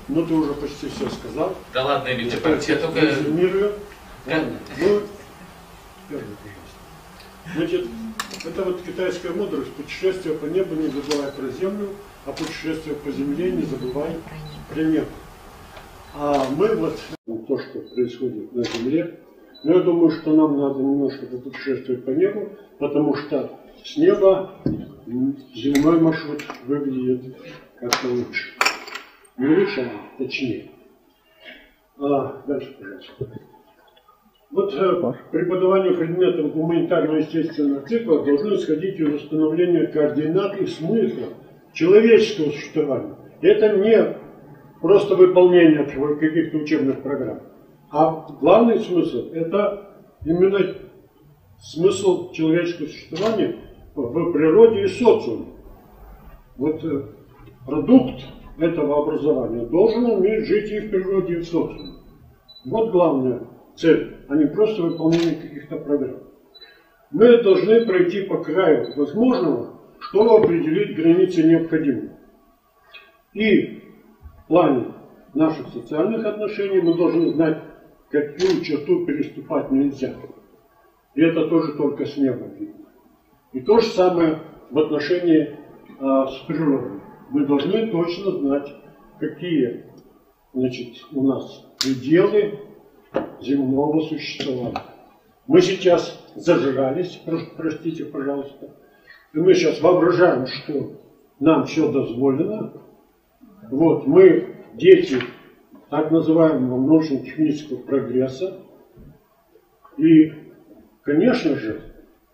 Ну, ты уже почти все сказал. Да ладно, или типа, я только... Резюмирую. Ну, первый, пожалуйста. Значит, это вот китайская мудрость. Путешествие по небу не забывай про землю, а путешествие по земле не забывай про небо. А мы вот, то, что происходит на земле, но я думаю, что нам надо немножко попутешествовать по небу, потому что с неба земной маршрут выглядит как-то лучше. Не лучше, а точнее. Дальше, пожалуйста. Вот преподавание предметов гуманитарно-естественного цикла должно исходить из установления координат и смысла человеческого существования. Это не просто выполнение каких-то учебных программ, а главный смысл – это именно смысл человеческого существования в природе и социуме. Вот продукт этого образования должен уметь жить и в природе, и в социуме. Вот главная цель, а не просто выполнение каких-то программ. Мы должны пройти по краю возможного, чтобы определить границы необходимого. И в плане наших социальных отношений мы должны знать, какую черту переступать нельзя. И это тоже только с неба видно. И то же самое в отношении с природой. Мы должны точно знать, какие, значит, у нас пределы земного существования. Мы сейчас зажигались, простите, пожалуйста, и мы сейчас воображаем, что нам все дозволено. Вот, мы дети так называемого научно-технического прогресса. И, конечно же,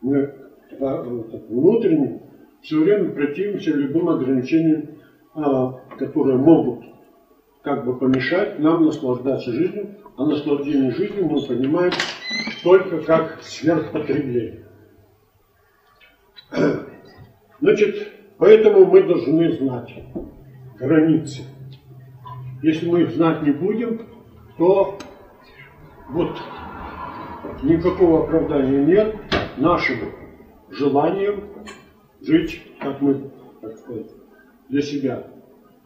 мы внутренне все время противимся любым ограничениям, которые могут как бы помешать нам наслаждаться жизнью, а наслаждение жизнью мы понимаем только как сверхпотребление. Значит, поэтому мы должны знать границы. Если мы их знать не будем, то вот никакого оправдания нет нашим желанием жить, как мы, так сказать, для себя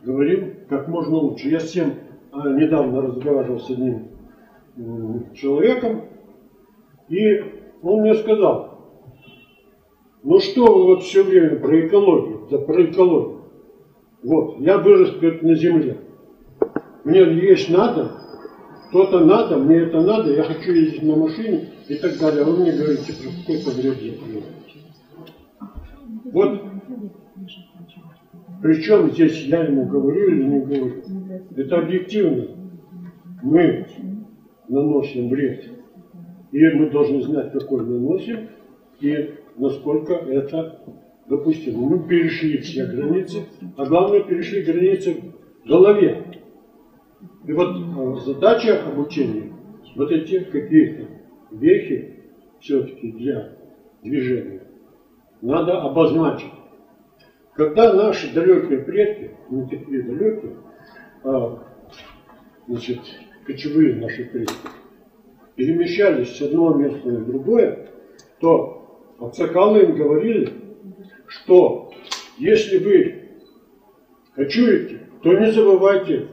говорим, как можно лучше. Я с тем недавно разговаривал с одним человеком, и он мне сказал: ну что вы вот все время про экологию, да про экологию. Вот, я вырос, говорит, на земле. Мне есть надо, то-то надо, мне это надо, я хочу ездить на машине и так далее. А вы мне говорите, про какой-то вред я понимаю. Вот, причем здесь я ему говорю или не говорю. Это объективно. Мы наносим вред. И мы должны знать, какой наносим, и насколько это допустимо. Мы перешли все границы, а главное, перешли границы в голове. И вот задача обучения, вот эти какие-то вехи все-таки для движения надо обозначить. Когда наши далекие предки, не такие далекие, значит, кочевые наши предки, перемещались с одного места на другое, то аксакалы им говорили, что если вы кочуете, то не забывайте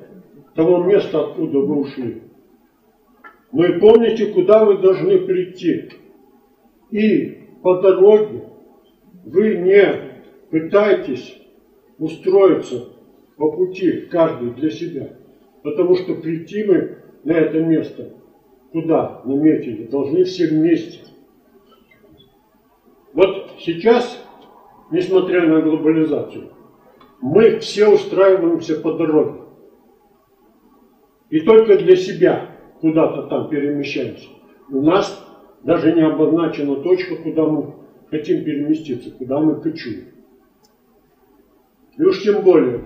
того места, откуда вы ушли. Но и помните, куда вы должны прийти. И по дороге вы не пытайтесь устроиться по пути, каждый для себя. Потому что прийти мы на это место, куда наметили, должны все вместе. Вот сейчас, несмотря на глобализацию, мы все устраиваемся по дороге. И только для себя куда-то там перемещаемся. У нас даже не обозначена точка, куда мы хотим переместиться, куда мы кочуем. И уж тем более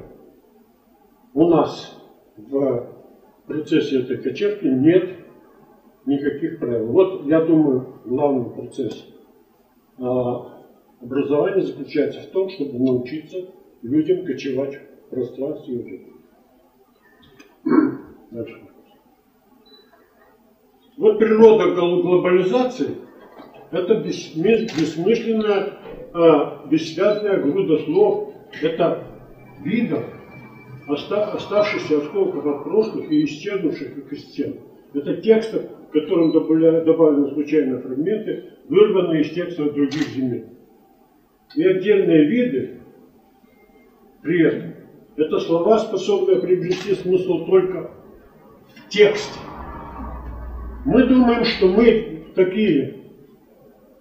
у нас в процессе этой кочевки нет никаких правил. Вот, я думаю, главный процесс образования заключается в том, чтобы научиться людям кочевать в пространстве и жизни. Дальше. Вот природа глобализации – это бессмысленная, бессвязная груда слов. Это видов, оставшихся осколков от прошлых и исчезнувших экосистем. Это тексты, к которым добавлены случайные фрагменты, вырванные из текстов других земель. И отдельные виды при этом – это слова, способные приобрести смысл только в тексте. Мы думаем, что мы такие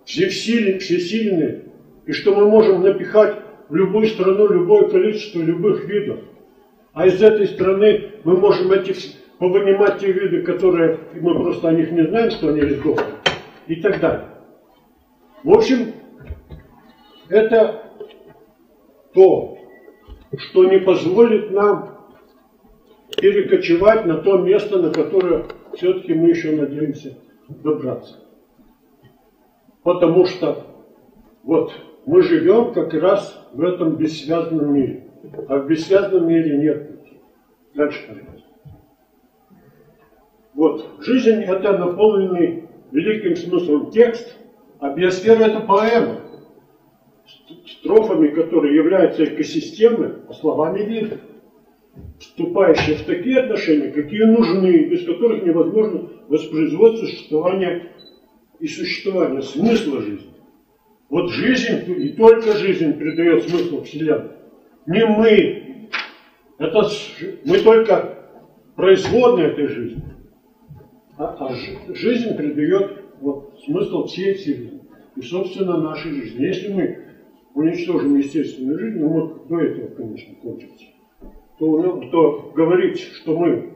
всесильные, и что мы можем напихать в любую страну любое количество любых видов. А из этой страны мы можем повынимать те виды, которые мы просто о них не знаем, что они сдохли, и так далее. В общем, это то, что не позволит нам перекочевать на то место, на которое все-таки мы еще надеемся добраться. Потому что вот мы живем как раз в этом бессвязном мире. А в бессвязном мире нет пути. Дальше. Вот. Жизнь – это наполненный великим смыслом текст, а биосфера – это поэма, строфами, которые являются экосистемой, а словами виды, вступающие в такие отношения, какие нужны, без которых невозможно воспроизводить существование и существование смысла жизни. Вот жизнь, и только жизнь придает смысл Вселенной. Не мы. Мы только производные этой жизни. А жизнь придает смысл всей Вселенной. И, собственно, нашей жизни. Если мы уничтожим естественную жизнь, до этого, конечно, кончится, то говорить, что мы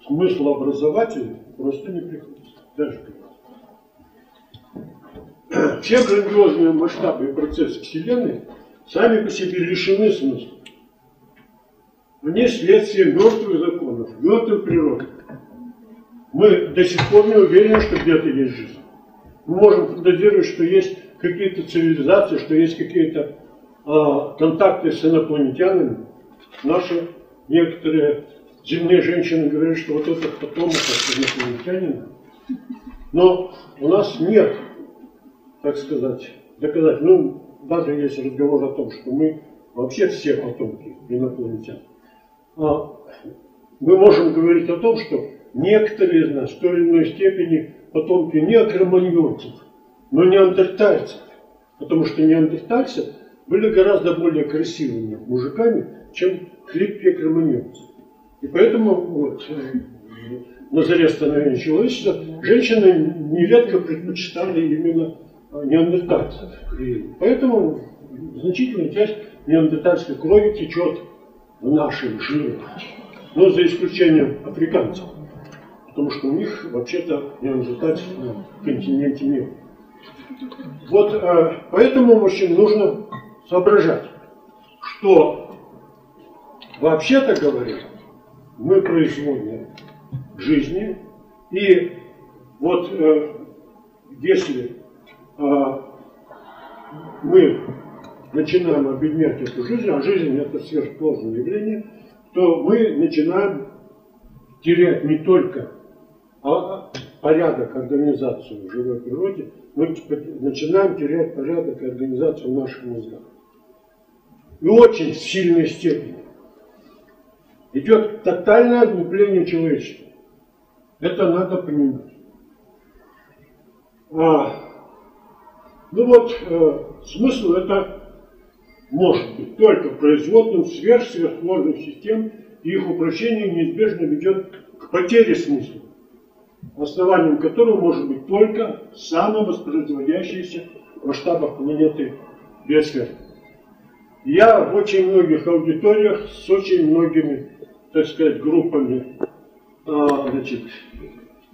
смыслообразователи, просто не приходится. Даже все грандиозные масштабы и процессы Вселенной сами по себе лишены смысла. Они следствие мертвых законов, мертвой природы. Мы до сих пор не уверены, что где-то есть жизнь. Мы можем фантазировать, что есть какие-то цивилизации, что есть какие-то контакты с инопланетянами. Наши некоторые земные женщины говорят, что вот этот потомок инопланетянина. Но у нас нет, так сказать, доказать. Даже есть разговор о том, что мы вообще все потомки инопланетян. Мы можем говорить о том, что некоторые из нас в той или иной степени потомки не кроманьонцев, но неандертальцев. Потому что неандертальцы были гораздо более красивыми мужиками, чем хлипкие кроманьонцы. И поэтому на заре становления человечества женщины нередко предпочитали именно неандертальцев. И поэтому значительная часть неандертальской крови течет в наших жилах. Но за исключением африканцев. Потому что у них вообще-то неандертальцев на континенте нет. Вот поэтому, в общем, нужно соображать, что вообще-то говоря, мы производные жизни, и вот если мы начинаем объединять эту жизнь, а жизнь это сверхсложное явление, то мы начинаем терять не только порядок, организацию в живой природе, мы начинаем терять порядок и организацию в наших мозгах. И очень в сильной степени. Идет тотальное оглупление человечества. Это надо понимать. Смысл это может быть только производным сверхсложных систем, и их упрощение неизбежно ведет к потере смысла, основанием которого может быть только самовоспроизводящийся в масштабах планеты биосфера. Я в очень многих аудиториях с очень многими, так сказать, группами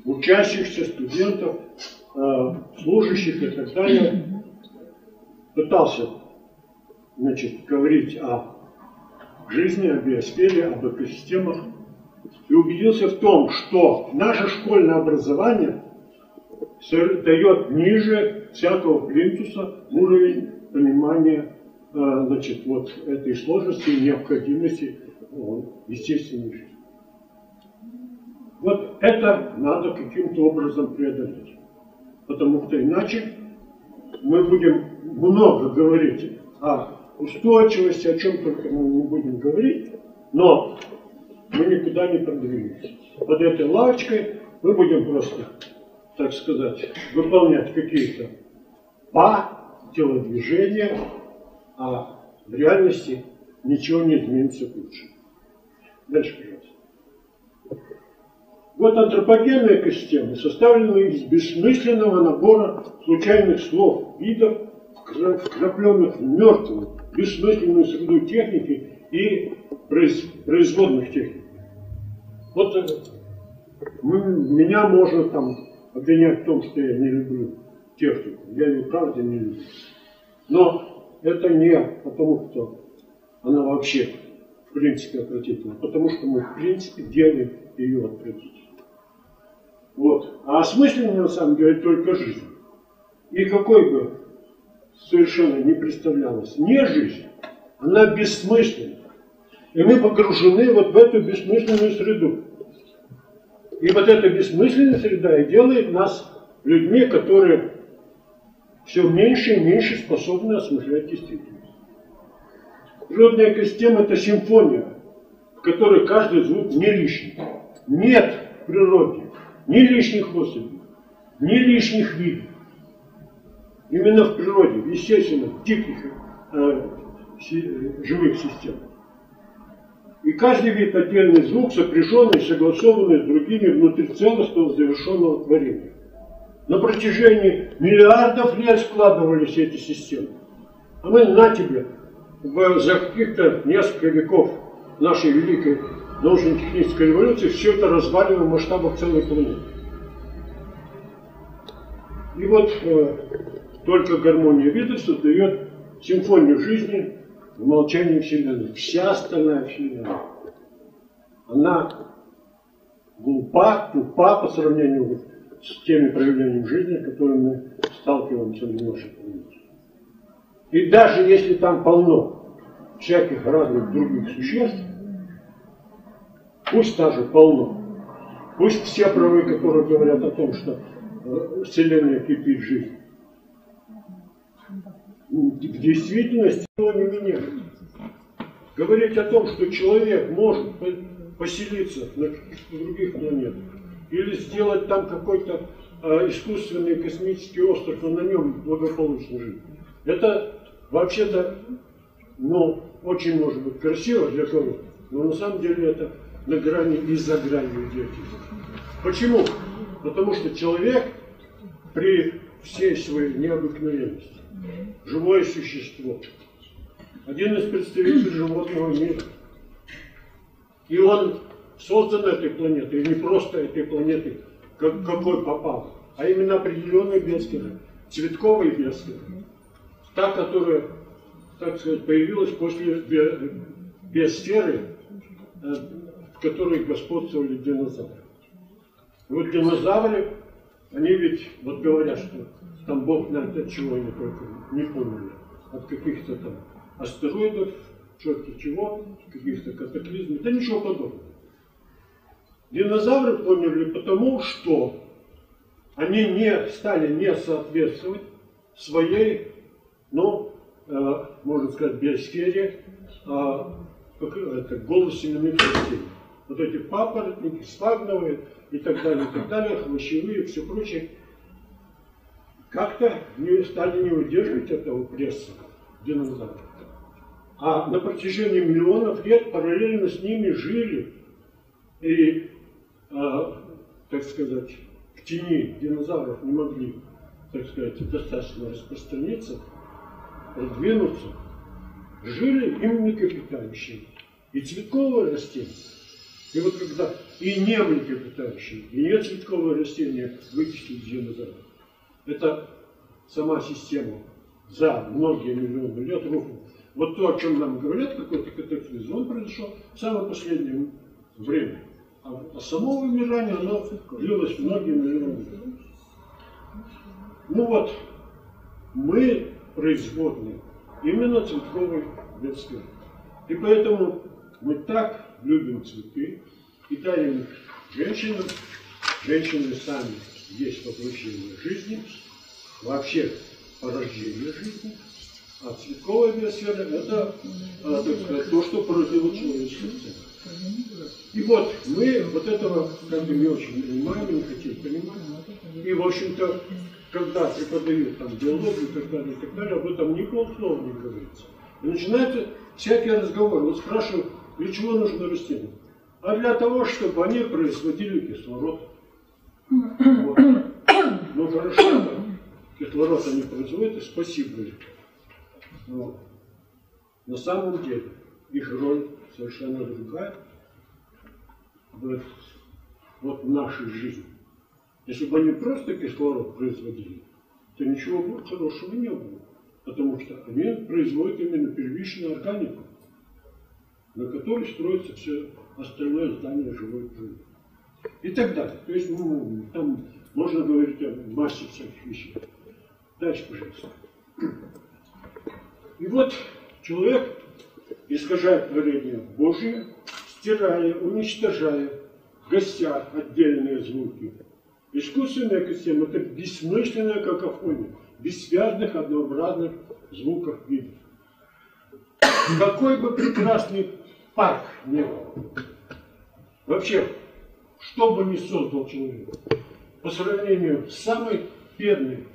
учащихся, студентов, служащих и так далее пытался говорить о жизни, о биосфере, об экосистемах и убедился в том, что наше школьное образование дает ниже всякого плинтуса уровень понимания этой сложности и необходимости естественной жизни. Вот это надо каким-то образом преодолеть. Потому что иначе мы будем много говорить о устойчивости, о чем только мы не будем говорить, Но мы никуда не продвинемся. Под этой лавочкой мы будем просто, так сказать, выполнять какие-то телодвижения, а в реальности ничего не изменится к лучшему. Дальше, пожалуйста. Вот антропогенная экосистема составлена из бессмысленного набора случайных слов, видов, вкрапленных в мертвую, бессмысленную среду техники и производных техник. Вот меня можно там обвинять в том, что я не люблю технику. Я ее правда не люблю. Но это не потому, что она вообще в принципе отвратительна, потому что мы в принципе делаем ее отвратительной. Вот. А осмысленной на самом деле только жизнь. И какой бы совершенно не представлялась не жизнь, она бессмысленна. И мы погружены вот в эту бессмысленную среду. И вот эта бессмысленная среда и делает нас людьми, которые все меньше и меньше способны осмыслять действительность. Природная экосистема – это симфония, в которой каждый звук не лишний. Нет в природе ни лишних особей, ни лишних видов. Именно в природе, естественно, в диких живых системах. И каждый вид отдельный звук, сопряженный, согласованный с другими внутри целостного завершенного творения. На протяжении миллиардов лет складывались эти системы. А мы, на тебе, за каких-то несколько веков нашей великой научно-технической революции все это разваливаем в масштабах целой планеты. И вот только гармония видов создает симфонию жизни в молчании Вселенной. Вся остальная Вселенная, она глупа, тупа по сравнению с теми проявлениями жизни, с которыми мы сталкиваемся на нашей планете. И даже если там полно всяких разных других существ, пусть даже полно, пусть все правы, которые говорят о том, что Вселенная кипит жизнью, в действительности его не меняет. Говорить о том, что человек может поселиться на каких-то других планетах или сделать там какой-то искусственный космический остров и на нем благополучно жить, это вообще-то, очень может быть красиво для кого-то, но на самом деле это на грани и за гранью идиотизма. Почему? Потому что человек при всей своей необыкновенности, живое существо, один из представителей животного мира. И он создан этой планетой, и не просто этой планетой, какой попал, а именно определенной биосферы, цветковой биосферы. Та, которая, так сказать, появилась после биосферы, в которой господствовали динозавры. И вот динозавры, они ведь, вот говорят, что там Бог знает от чего они только не помнили, от каких-то там астероидов, черти чего, каких-то катаклизмов, да ничего подобного. Динозавры померли потому, что они не стали не соответствовать своей, можно сказать, биосфере, голосеменных растений. Вот эти папоротники, сфагновые и так далее, хвощевые и все прочее, как-то стали не выдерживать этого пресса динозавров. А на протяжении миллионов лет параллельно с ними жили и, так сказать, в тени динозавров не могли, так сказать, достаточно распространиться, продвинуться, жили им млекопитающие и цветковое растение. И вот когда и не млекопитающие, и не цветковое растение вытеснили динозавров, это сама система за многие миллионы лет рухнула. Вот то, о чем нам говорят, какой-то катаклизм, он произошел в самое последнее время. А само вымирание, оно длилось многие миллионы лет. Вот, мы производные именно цветковой биосферы. И поэтому мы так любим цветы и дарим их женщинам. Женщины сами есть воплощение жизни, вообще порождение жизни. А цветковая биосфера – это, так сказать, то, что породило человеческое целое. И вот мы вот этого как бы не очень понимаем, не хотим понимать. И, в общем-то, когда преподают там биологию и так далее, об этом ни полслова не говорится. И начинается всякий разговор. Вот спрашивают, для чего нужно растения? А для того, чтобы они производили кислород. Вот. Ну хорошо, кислород они производят, и спасибо им. Но на самом деле их роль совершенно другая вот в нашей жизни. Если бы они просто кислород производили, то ничего хорошего не было. Потому что они производят именно первичную органику, на которой строится все остальное здание живой природы. И так далее. То есть там можно говорить о массе всяких вещей. Дальше, пожалуйста. И вот человек искажает творение Божие, стирая, уничтожая, гася отдельные звуки. Искусственный экосистема – это бессмысленная какофония, бессвязных, однообразных звуков видов. Какой бы прекрасный парк ни был, вообще, что бы ни создал человек, по сравнению с самой бедной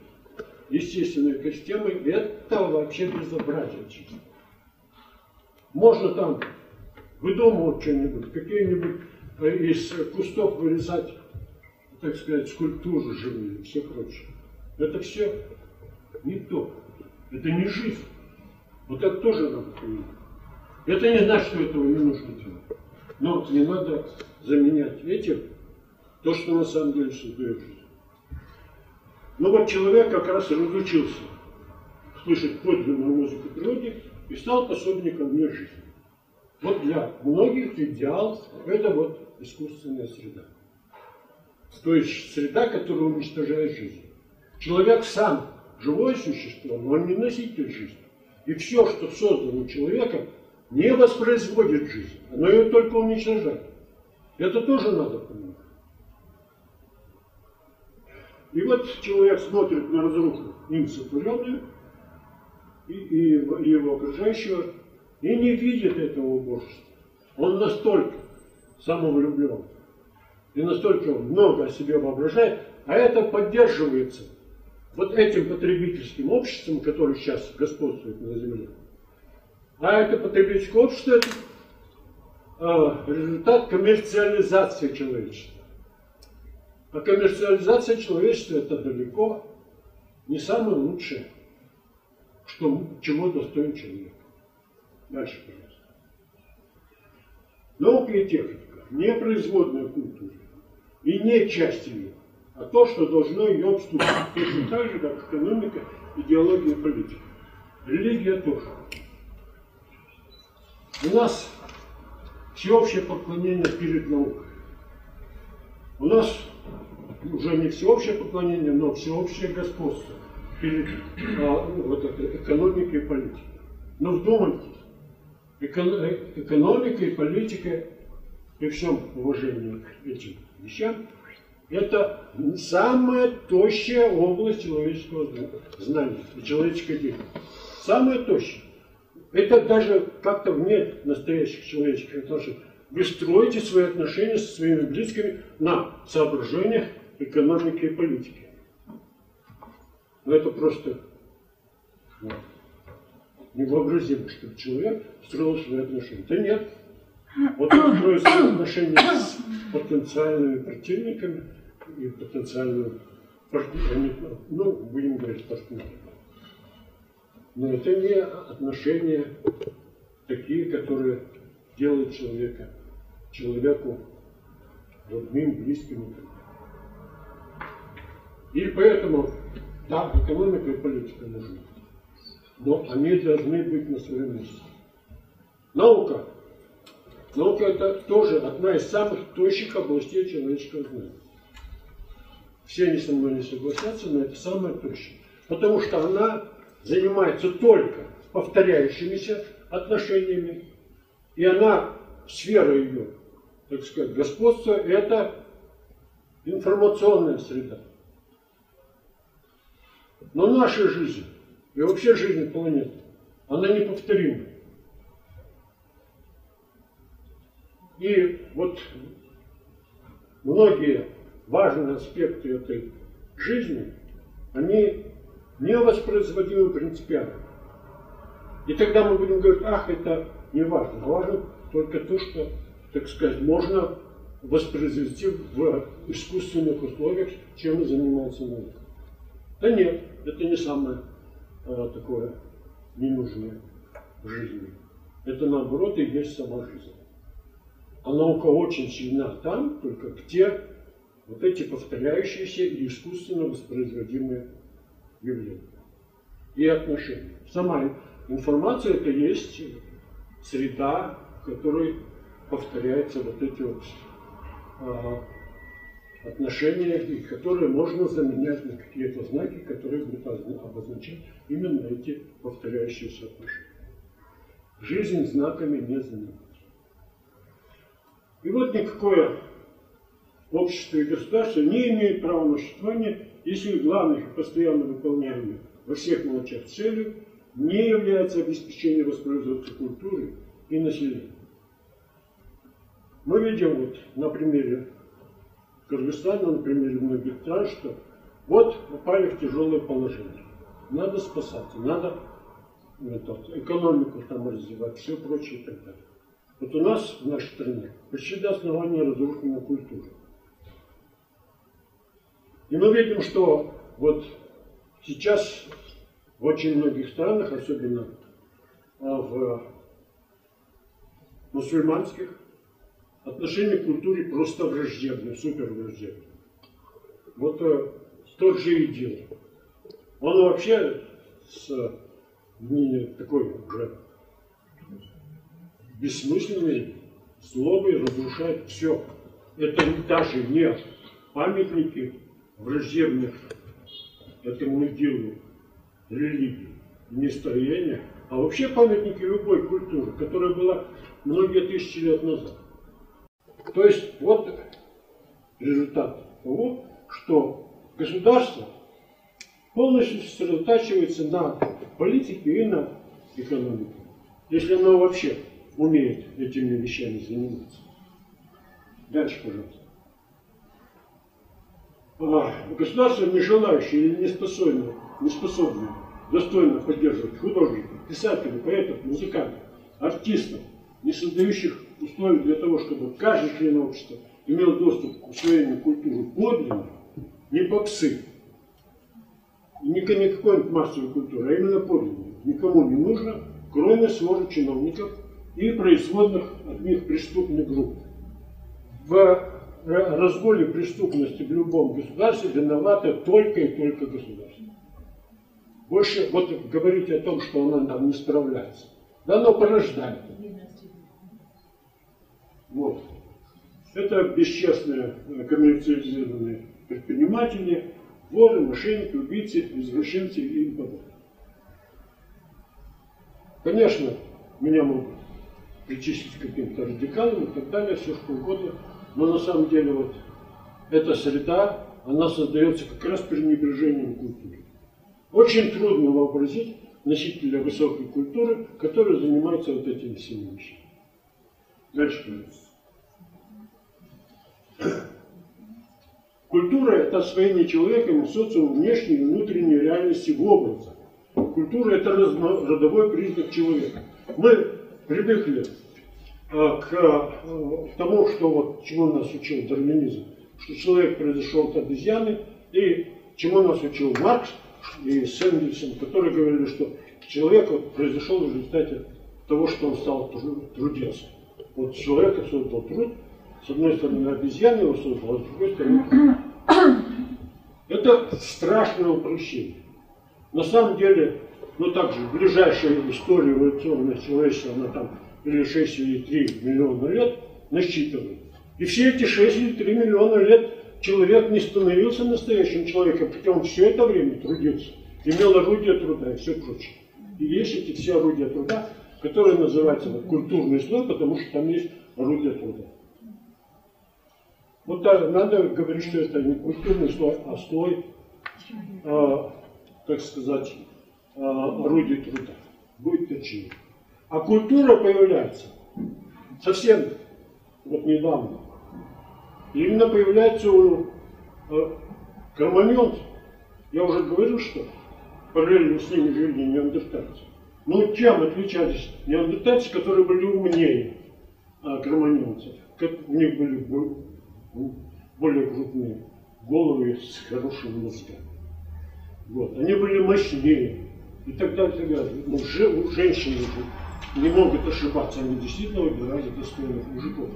естественной экосистемой, это вообще безобразие чисто. Можно там выдумывать что-нибудь, какие-нибудь из кустов вырезать, так сказать, скульптуры живые и все прочее. Это все не то. Это не жизнь. Вот это тоже надо понимать. Это не значит, что этого не нужно делать. Но не надо заменять этим то, что на самом деле создает жизнь. Но вот человек как раз разучился слышать подлинную музыку природы и стал пособником мира жизни. Вот для многих идеал – это вот искусственная среда. То есть среда, которая уничтожает жизнь. Человек сам живое существо, но он не носитель жизни. И все, что создано человеком, не воспроизводит жизнь. Оно ее только уничтожает. Это тоже надо понимать. И вот человек смотрит на разруху им сотворенную и его окружающего, и не видит этого убожества. Он настолько самовлюблен и настолько много о себе воображает, а это поддерживается вот этим потребительским обществом, которое сейчас господствует на Земле. А это потребительское общество – это результат коммерциализации человечества. А коммерциализация человечества – это далеко не самое лучшее, чего достоин человек. Дальше, пожалуйста. Наука и техника – не производная культура и не часть ее, а то, что должно ее обступить. Точно так же, как экономика, идеология и политика. Религия тоже. У нас всеобщее поклонение перед наукой. У нас уже не всеобщее поклонение, но всеобщее господство перед вот этой экономикой и политикой. Но вдумайтесь, экономика и политика, при всем уважении к этим вещам, это самая тощая область человеческого знания и человеческой деятельности. Самая тощая. Это даже как-то вне настоящих человеческих отношений. Вы строите свои отношения со своими близкими на соображениях экономики и политики. Но это просто невообразимо, чтобы человек строил свои отношения. Да нет. Вот он строит свои отношения с потенциальными противниками и потенциальными партнерами, ну, будем говорить, партнерами. Но это не отношения такие, которые делают человеку родным, близким. И поэтому, да, экономика и политика нужны. Но они должны быть на своем месте. Наука. Наука – это тоже одна из самых тощих областей человеческого знания. Все они со мной не согласятся, но это самая тощая. Потому что она занимается только повторяющимися отношениями. И она, сфера ее, так сказать, господства – это информационная среда. Но наша жизнь, и вообще жизнь планеты, она неповторима. И вот многие важные аспекты этой жизни, они не воспроизводимы принципиально. И тогда мы будем говорить, ах, это не важно. Важно только то, что, так сказать, можно воспроизвести в искусственных условиях, чем занимается наука. Да нет, это не самое такое ненужное в жизни. Это наоборот и есть сама жизнь. А наука очень сильна там, только где вот эти повторяющиеся и искусственно воспроизводимые явления и отношения. Сама информация это есть среда, в которой повторяются вот эти вот отношения, и которые можно заменять на какие-то знаки, которые будут обозначать именно эти повторяющиеся отношения. Жизнь знаками не заменяется. И вот никакое общество и государство не имеет права на существование, если главной и постоянно выполняемой во всех мелочах целью не является обеспечение воспроизводства культуры и населения. Мы видим вот на примере Кыргызстана, на примере многих стран, что вот попали в тяжелое положение. Надо спасаться, надо экономику там развивать, все прочее и так далее. Вот у нас в нашей стране почти до основания разрушена культура. И мы видим, что вот сейчас в очень многих странах, особенно в мусульманских, отношение к культуре просто враждебное, супер враждебное. Вот тот же ИДИЛ. Он вообще такой уже бессмысленный, злобой разрушает все. Это даже не памятники враждебных этому ИДИЛу религии, не строения, а вообще памятники любой культуры, которая была многие тысячи лет назад. То есть вот результат того, что государство полностью сосредотачивается на политике и на экономике, если оно вообще умеет этими вещами заниматься. Дальше, пожалуйста. Государство, не желающее или не способное достойно поддерживать художников, писателей, поэтов, музыкантов, артистов, не создающих условий для того, чтобы каждый член общества имел доступ к усвоению культуры подлинной, не попсы, не какой-нибудь массовой культуры, а именно подлинной, никому не нужно, кроме своры чиновников и производных от них преступных групп. В разгуле преступности в любом государстве виновато только и только государство. Больше вот говорить о том, что оно там не справляется. Да оно порождает. Вот. Это бесчестные коммерциализированные предприниматели, воры, мошенники, убийцы, извращенцы и им подобное. Конечно, меня могут причислить к каким-то радикалам и так далее, все что угодно, но на самом деле вот эта среда, она создается как раз пренебрежением культуры. Очень трудно вообразить носителя высокой культуры, который занимается вот этими всеми вещами. Дальше. Культура – это освоение человеком социума внешней и внутренней реальности в образах. Культура – это родовой признак человека. Мы привыкли к тому, что вот, чему нас учил дарвинизм, что человек произошел от обезьяны, и чему нас учил Маркс и Энгельс, которые говорили, что человек вот произошел в результате того, что он стал трудиться. Вот человека создал труд, с одной стороны обезьяна его создала, а с другой стороны труд. Это страшное упрощение. На самом деле, ну также ближайшая история эволюционного человечества, она там или 6 или 3 миллиона лет насчитывает. И все эти 6 или 3 миллиона лет человек не становился настоящим человеком, хотя он все это время трудился, имел орудие труда и все прочее. И есть эти все орудия труда, которые называются культурный слой, потому что там есть орудие труда. Вот надо говорить, что это не культурный слой, а слой, так сказать, орудий труда. будет точнее. А культура появляется совсем вот недавно. Именно появляется у кроманьонцев. Я уже говорил, что параллельно с ними жили неандертальцы. Но чем отличались неандертальцы, которые были умнее кроманьонцев? У них были более крупные головы с хорошими мозгами. Вот. Они были мощнее. И так далее, так далее. Но женщины не могут ошибаться. Они действительно выбирали достойных мужиков.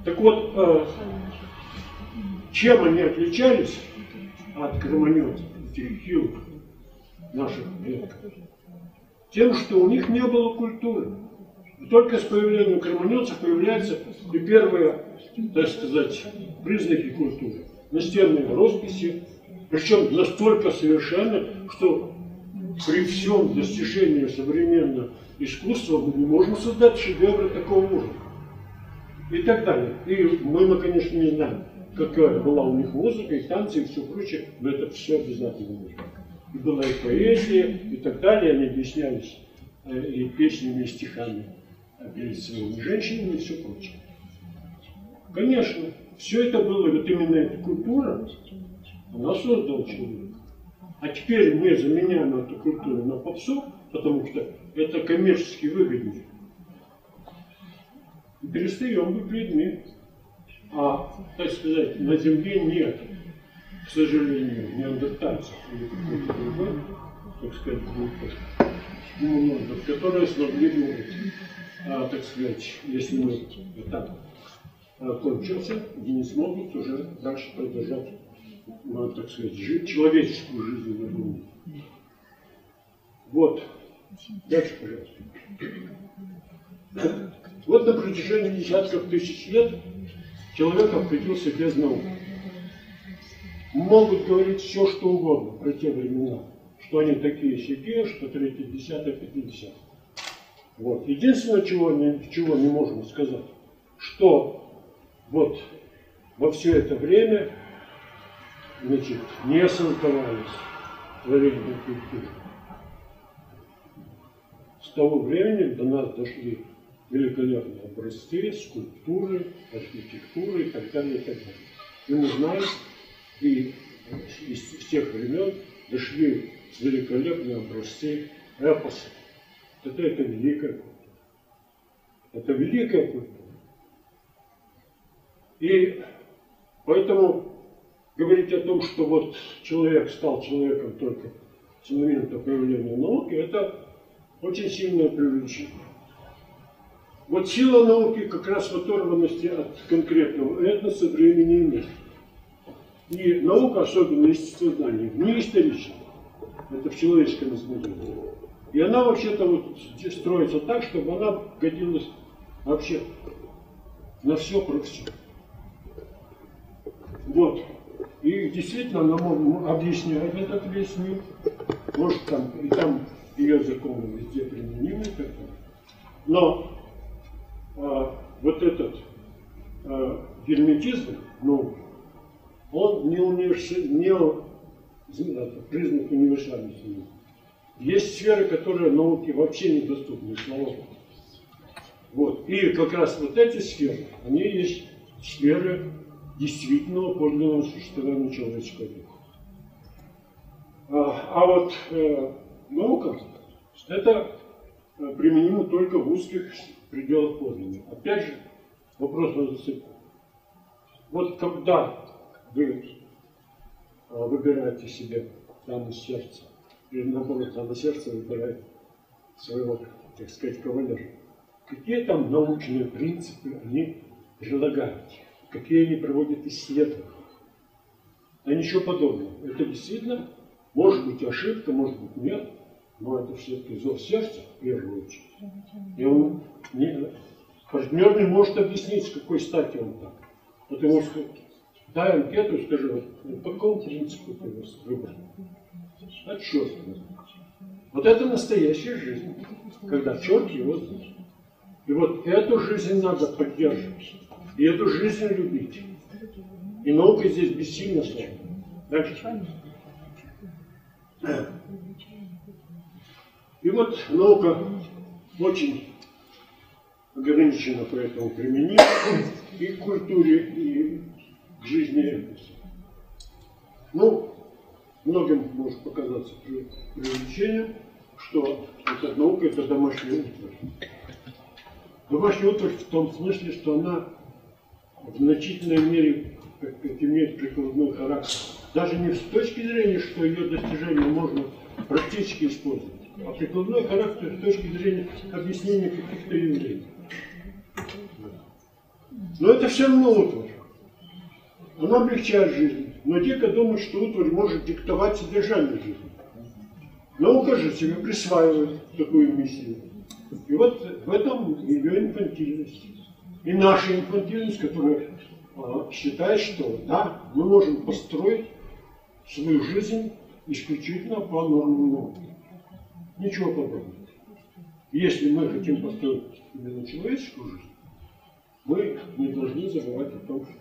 Так вот, чем они отличались от кроманьонцев, этих хилых наших предков? Тем, что у них не было культуры. И только с появлением кроманьонцев появляются и первые, так сказать, признаки культуры. Настенные росписи, причем настолько совершенно, что при всем достижении современного искусства мы не можем создать шедевры такого уровня. И так далее. И мы конечно, не знаем, какая была у них музыка, и танцы, и все прочее, но это все обязательно нужно. И была и поэзия, и так далее, они объяснялись и песнями, и стихами перед своими женщинами, и все прочее. Конечно, все это было, вот именно эта культура, она создала человека. А теперь мы заменяем эту культуру на попсу, потому что это коммерчески выгоднее. И перестаем быть людьми. А, так сказать, на земле нет, к сожалению, неандертальцев или какой-то другой, так сказать, группы, которые смогли бы, так сказать, если мы так кончился, и не смогут уже дальше продолжать, так сказать, жить человеческую жизнь на Луне. Вот. Дальше, пожалуйста. Вот на протяжении десятков тысяч лет человек обходился без науки. Могут говорить все, что угодно про те времена, что они такие-сякие, что 3-е, 10-е, 50-е. Вот. Единственное, чего не можем сказать, что вот во все это время, значит, не создавались творения культуры. С того времени до нас дошли великолепные образцы, скульптуры, архитектуры и так далее, и так далее. И мы знаем, и из тех времен дошли великолепные образцы эпоса. Это великая культура. Это великая культура. И поэтому говорить о том, что вот человек стал человеком только с момента появления науки, это очень сильное преувеличение. Вот сила науки как раз в оторванности от конкретного этноса, времени и места. И наука, особенно естествознание, не исторична. Это в человеческом измерении. И она вообще-то вот строится так, чтобы она годилась вообще на все про все. Вот. И действительно, она объясняет этот весь мир. Может, там ее законы везде применимы. Но вот этот герметизм, ну, он не признак универсальности. Есть сферы, которые науке вообще недоступны, слава Богу. Вот. И как раз вот эти сферы, они есть сферы действительного подлинного существования человеческого духа. А вот наука, это применимо только в узких пределах подлинного. Опять же, вопрос на зацепку. Вот когда вы выбираете себе данность сердца, или наоборот, данность сердца выбирает своего, так сказать, кавалера, какие там научные принципы они прилагают? Какие они проводят исследования? А ничего подобного. Это действительно может быть ошибка, может быть нет, но это все-таки зов сердца в первую очередь. И он партнер не может объяснить, с какой стати он так. Потому что дай анкету и скажи, вот, по какому принципу ты выбрал? А черт. Вот это настоящая жизнь, когда черт его знает. И вот эту жизнь надо поддерживать. И эту жизнь любить. И наука здесь бессильна слава. Дальше. И вот наука очень ограничена поэтому применима и к культуре, и к жизни. Ну, многим может показаться преувеличением, что эта наука – это домашняя утварь. Домашняя утварь в том смысле, что она в значительной мере имеет прикладной характер. Даже не с точки зрения, что ее достижения можно практически использовать, а прикладной характер с точки зрения объяснения каких-то явлений. Но это все равно утварь. Она облегчает жизнь. Но дико думают, что утварь может диктовать содержание жизни. Наука же себе присваивает такую миссию. И вот в этом ее инфантильность. И наша инфантильность, которая считает, что да, мы можем построить свою жизнь исключительно по нормам науки. Ничего подобного. Если мы хотим построить именно человеческую жизнь, мы не должны забывать о том, что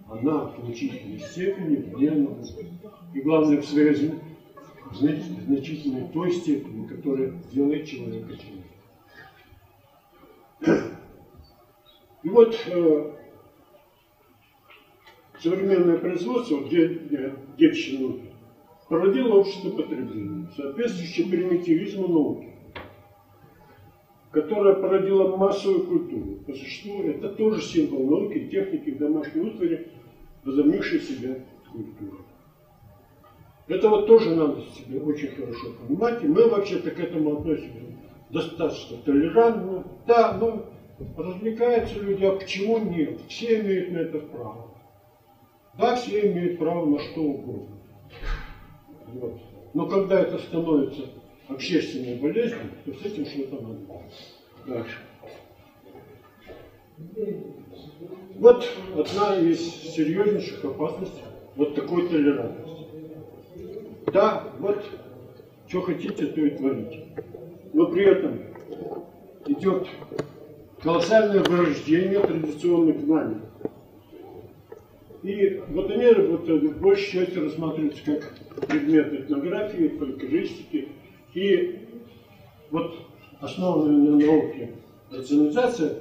она в значительной степени вне науки. И главное, в своей значительной той степени, которая делает человека человеком. И вот современное производство, детище науки, породило общество потребления, соответствующее примитивизму науки, которая породила массовую культуру. По существу это тоже символ науки, техники, домашней утвари, возомнившей себя культурой. Это вот тоже надо себе очень хорошо понимать, и мы вообще-то к этому относимся достаточно толерантно. Да, но развлекаются люди, а почему нет? Все имеют на это право. Да, все имеют право на что угодно. Вот. Но когда это становится общественной болезнью, то с этим что-то надо делать. Дальше. Вот одна из серьезнейших опасностей вот такой толерантности. Да, вот что хотите, то и творите. Но при этом идет колоссальное вырождение традиционных знаний. И вот они в большей части рассматриваются как предмет этнографии, фольклористики. И вот основанная на науке рационализация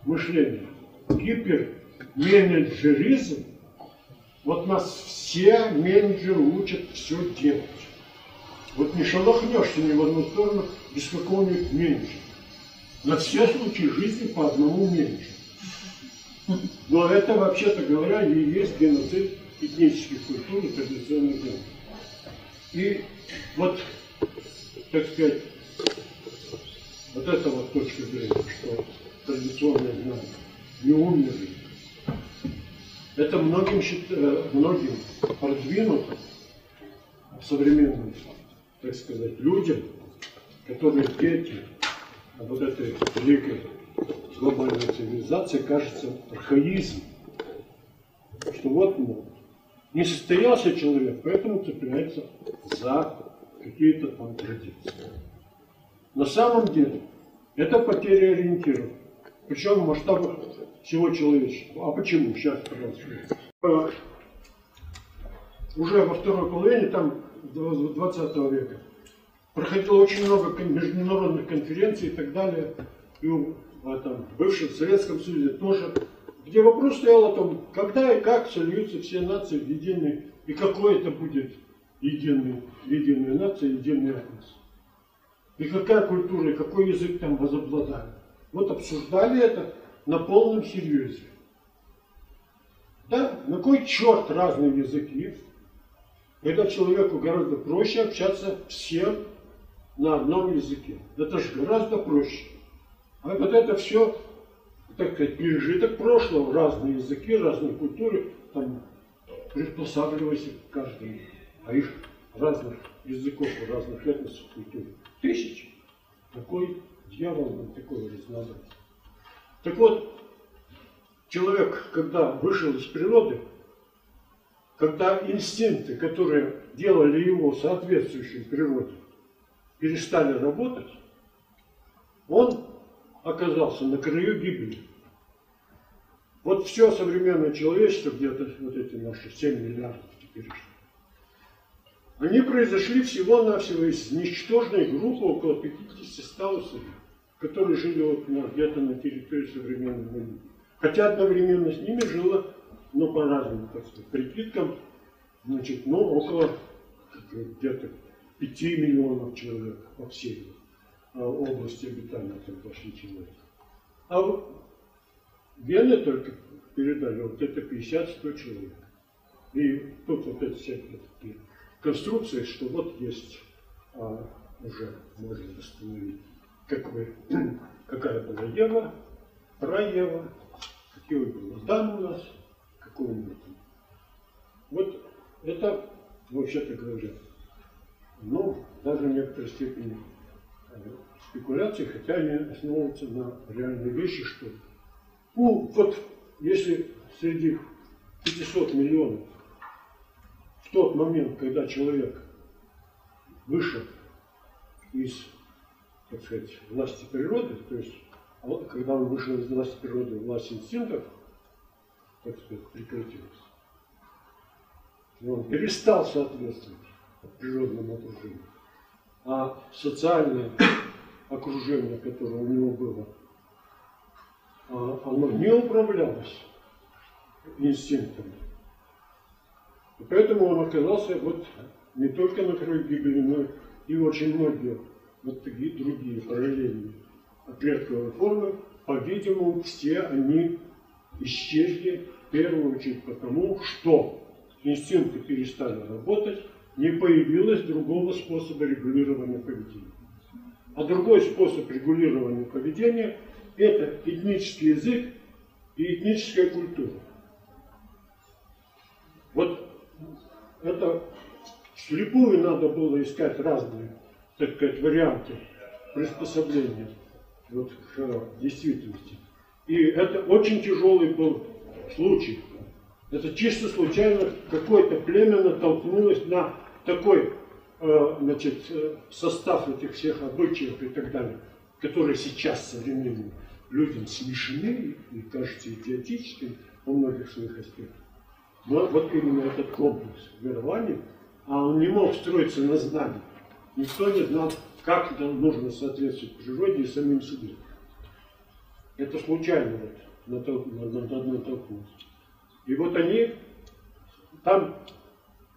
мышления, гиперменеджеризм, вот нас все менеджеры учат все делать. Вот не шелохнешься ни в одну сторону без какого-нибудь менеджера. На все случаи жизни по одному менеджеру. Но это, вообще-то говоря, и есть геноцид этнических культур и традиционных знаний. И вот, так сказать, вот эта вот точка зрения, что традиционные знания не умерли, это многим продвинутым современным, так сказать, людям, которые дети вот этой великой глобальной цивилизации, кажется архаизм. Что вот, мол, не состоялся человек, поэтому цепляется за какие-то там традиции. На самом деле, это потеря ориентиров. Причем в масштабах всего человечества. А почему? Сейчас, пожалуйста. Уже во второй половине, там, 20 века, проходило очень много международных конференций и так далее. И в бывшем Советском Союзе тоже, где вопрос стоял о том, когда и как сольются все нации в единый, и какой это будет единая нация, единый этнос. И какая культура, и какой язык там возобладает. Вот обсуждали это на полном серьезе. Да, на кой черт разные языки, когда человеку гораздо проще общаться всем на одном языке. Это же гораздо проще. А вот это все, так сказать, пережиток прошлого, разные языки, разные культуры, там приспосабливайся к каждому. А их разных языков, разных этносов, культур тысячи. Такой дьявол, такое разнообразие. Так вот, человек, когда вышел из природы, когда инстинкты, которые делали его соответствующим природе, перестали работать, он оказался на краю гибели. Вот все современное человечество, где-то вот эти наши 7 миллиардов теперь, Они произошли всего-навсего из ничтожной группы около 50-100 особей, которые жили вот где-то на территории современной Намибии. Хотя одновременно с ними жило, но по разным, так сказать, прикидкам, значит, ну, около где-то 5 миллионов человек по всей области обитания этого пошли человека. А Вены только передали вот это 50-100 человек. И тут вот эти всякие такие конструкции, что вот есть уже можно восстановить, какая была Ева, праева, какие были Адам у нас, какой он был. Вот это, вообще-то говоря, ну, даже в некоторой степени спекуляции, хотя они основываются на реальные вещи, что вот если среди 500 миллионов в тот момент, когда человек вышел из, так сказать, власти природы, то есть когда он вышел из власти природы, власть инстинктов, так сказать, прекратилась. И он перестал соответствовать природному окружению. А социальное окружение, которое у него было, оно не управлялось инстинктами. И поэтому он оказался вот не только на краю гибели, но и очень многие вот такие другие параллельные клетковые формы, по-видимому, все они исчезли в первую очередь потому, что инстинкты перестали работать, не появилось другого способа регулирования поведения. А другой способ регулирования поведения – это этнический язык и этническая культура. Вот это вслепую надо было искать разные, так сказать, варианты приспособления вот к действительности. И это очень тяжелый был случай. Это чисто случайно какое-то племя натолкнулось на такой значит, состав этих всех обычаев и так далее, которые сейчас современным людям смешны и кажутся идиотическими во многих своих аспектах. Но вот именно этот комплекс верований, а он не мог строиться на знании. Никто не знал, как нужно соответствовать природе и самим себе. Это случайно вот натолкнулось. И вот они, там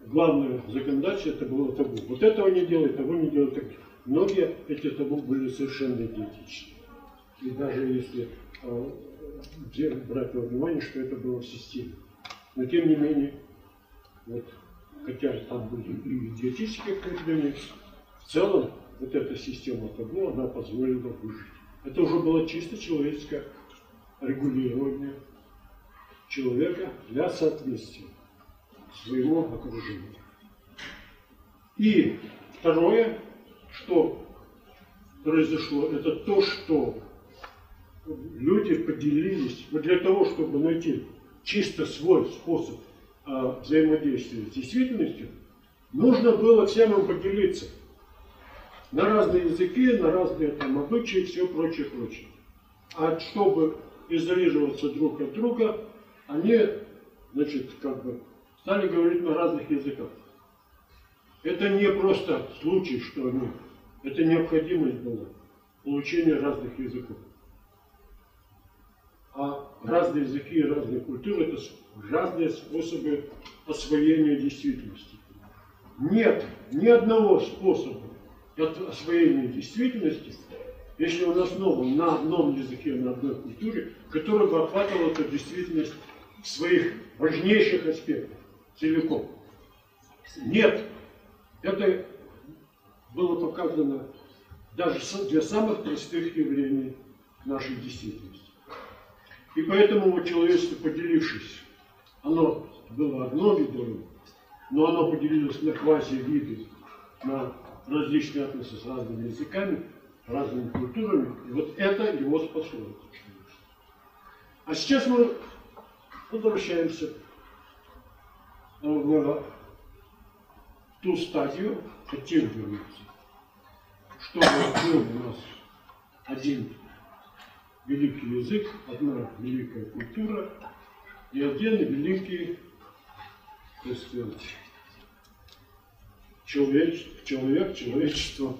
главное законодательство это было табу. Вот этого не делай, того не делай. Так. Многие эти табу были совершенно идиотичны. И даже если брать во внимание, что это было в системе. Но тем не менее, вот, хотя там были и идиотические определения, в целом вот эта система табу, она позволила выжить. Это уже было чисто человеческое регулирование человека для соответствия своему окружению. И второе, что произошло, это то, что люди поделились, вот для того, чтобы найти чисто свой способ взаимодействия с действительностью, нужно было всем им поделиться на разные языки, на разные там обычаи, все прочее, прочее. А чтобы изолироваться друг от друга, они, значит, как бы стали говорить на разных языках. Это не просто случай, что они, это необходимость была получения разных языков. А разные языки и разные культуры – это разные способы освоения действительности. Нет ни одного способа освоения действительности, если он основан на одном языке, на одной культуре, который бы охватывал эту действительность в своих важнейших аспектах целиком. Нет. Это было показано даже для самых простых явлений нашей действительности. И поэтому вот человечество, поделившись, оно было одно видовое, но оно поделилось на квази-виды, на различные отношения с разными языками, разными культурами. И вот это его спасло. А сейчас мы возвращаемся в ту стадию, хотим вернуться, чтобы был у нас один великий язык, одна великая культура и один великий, так сказать, человечество,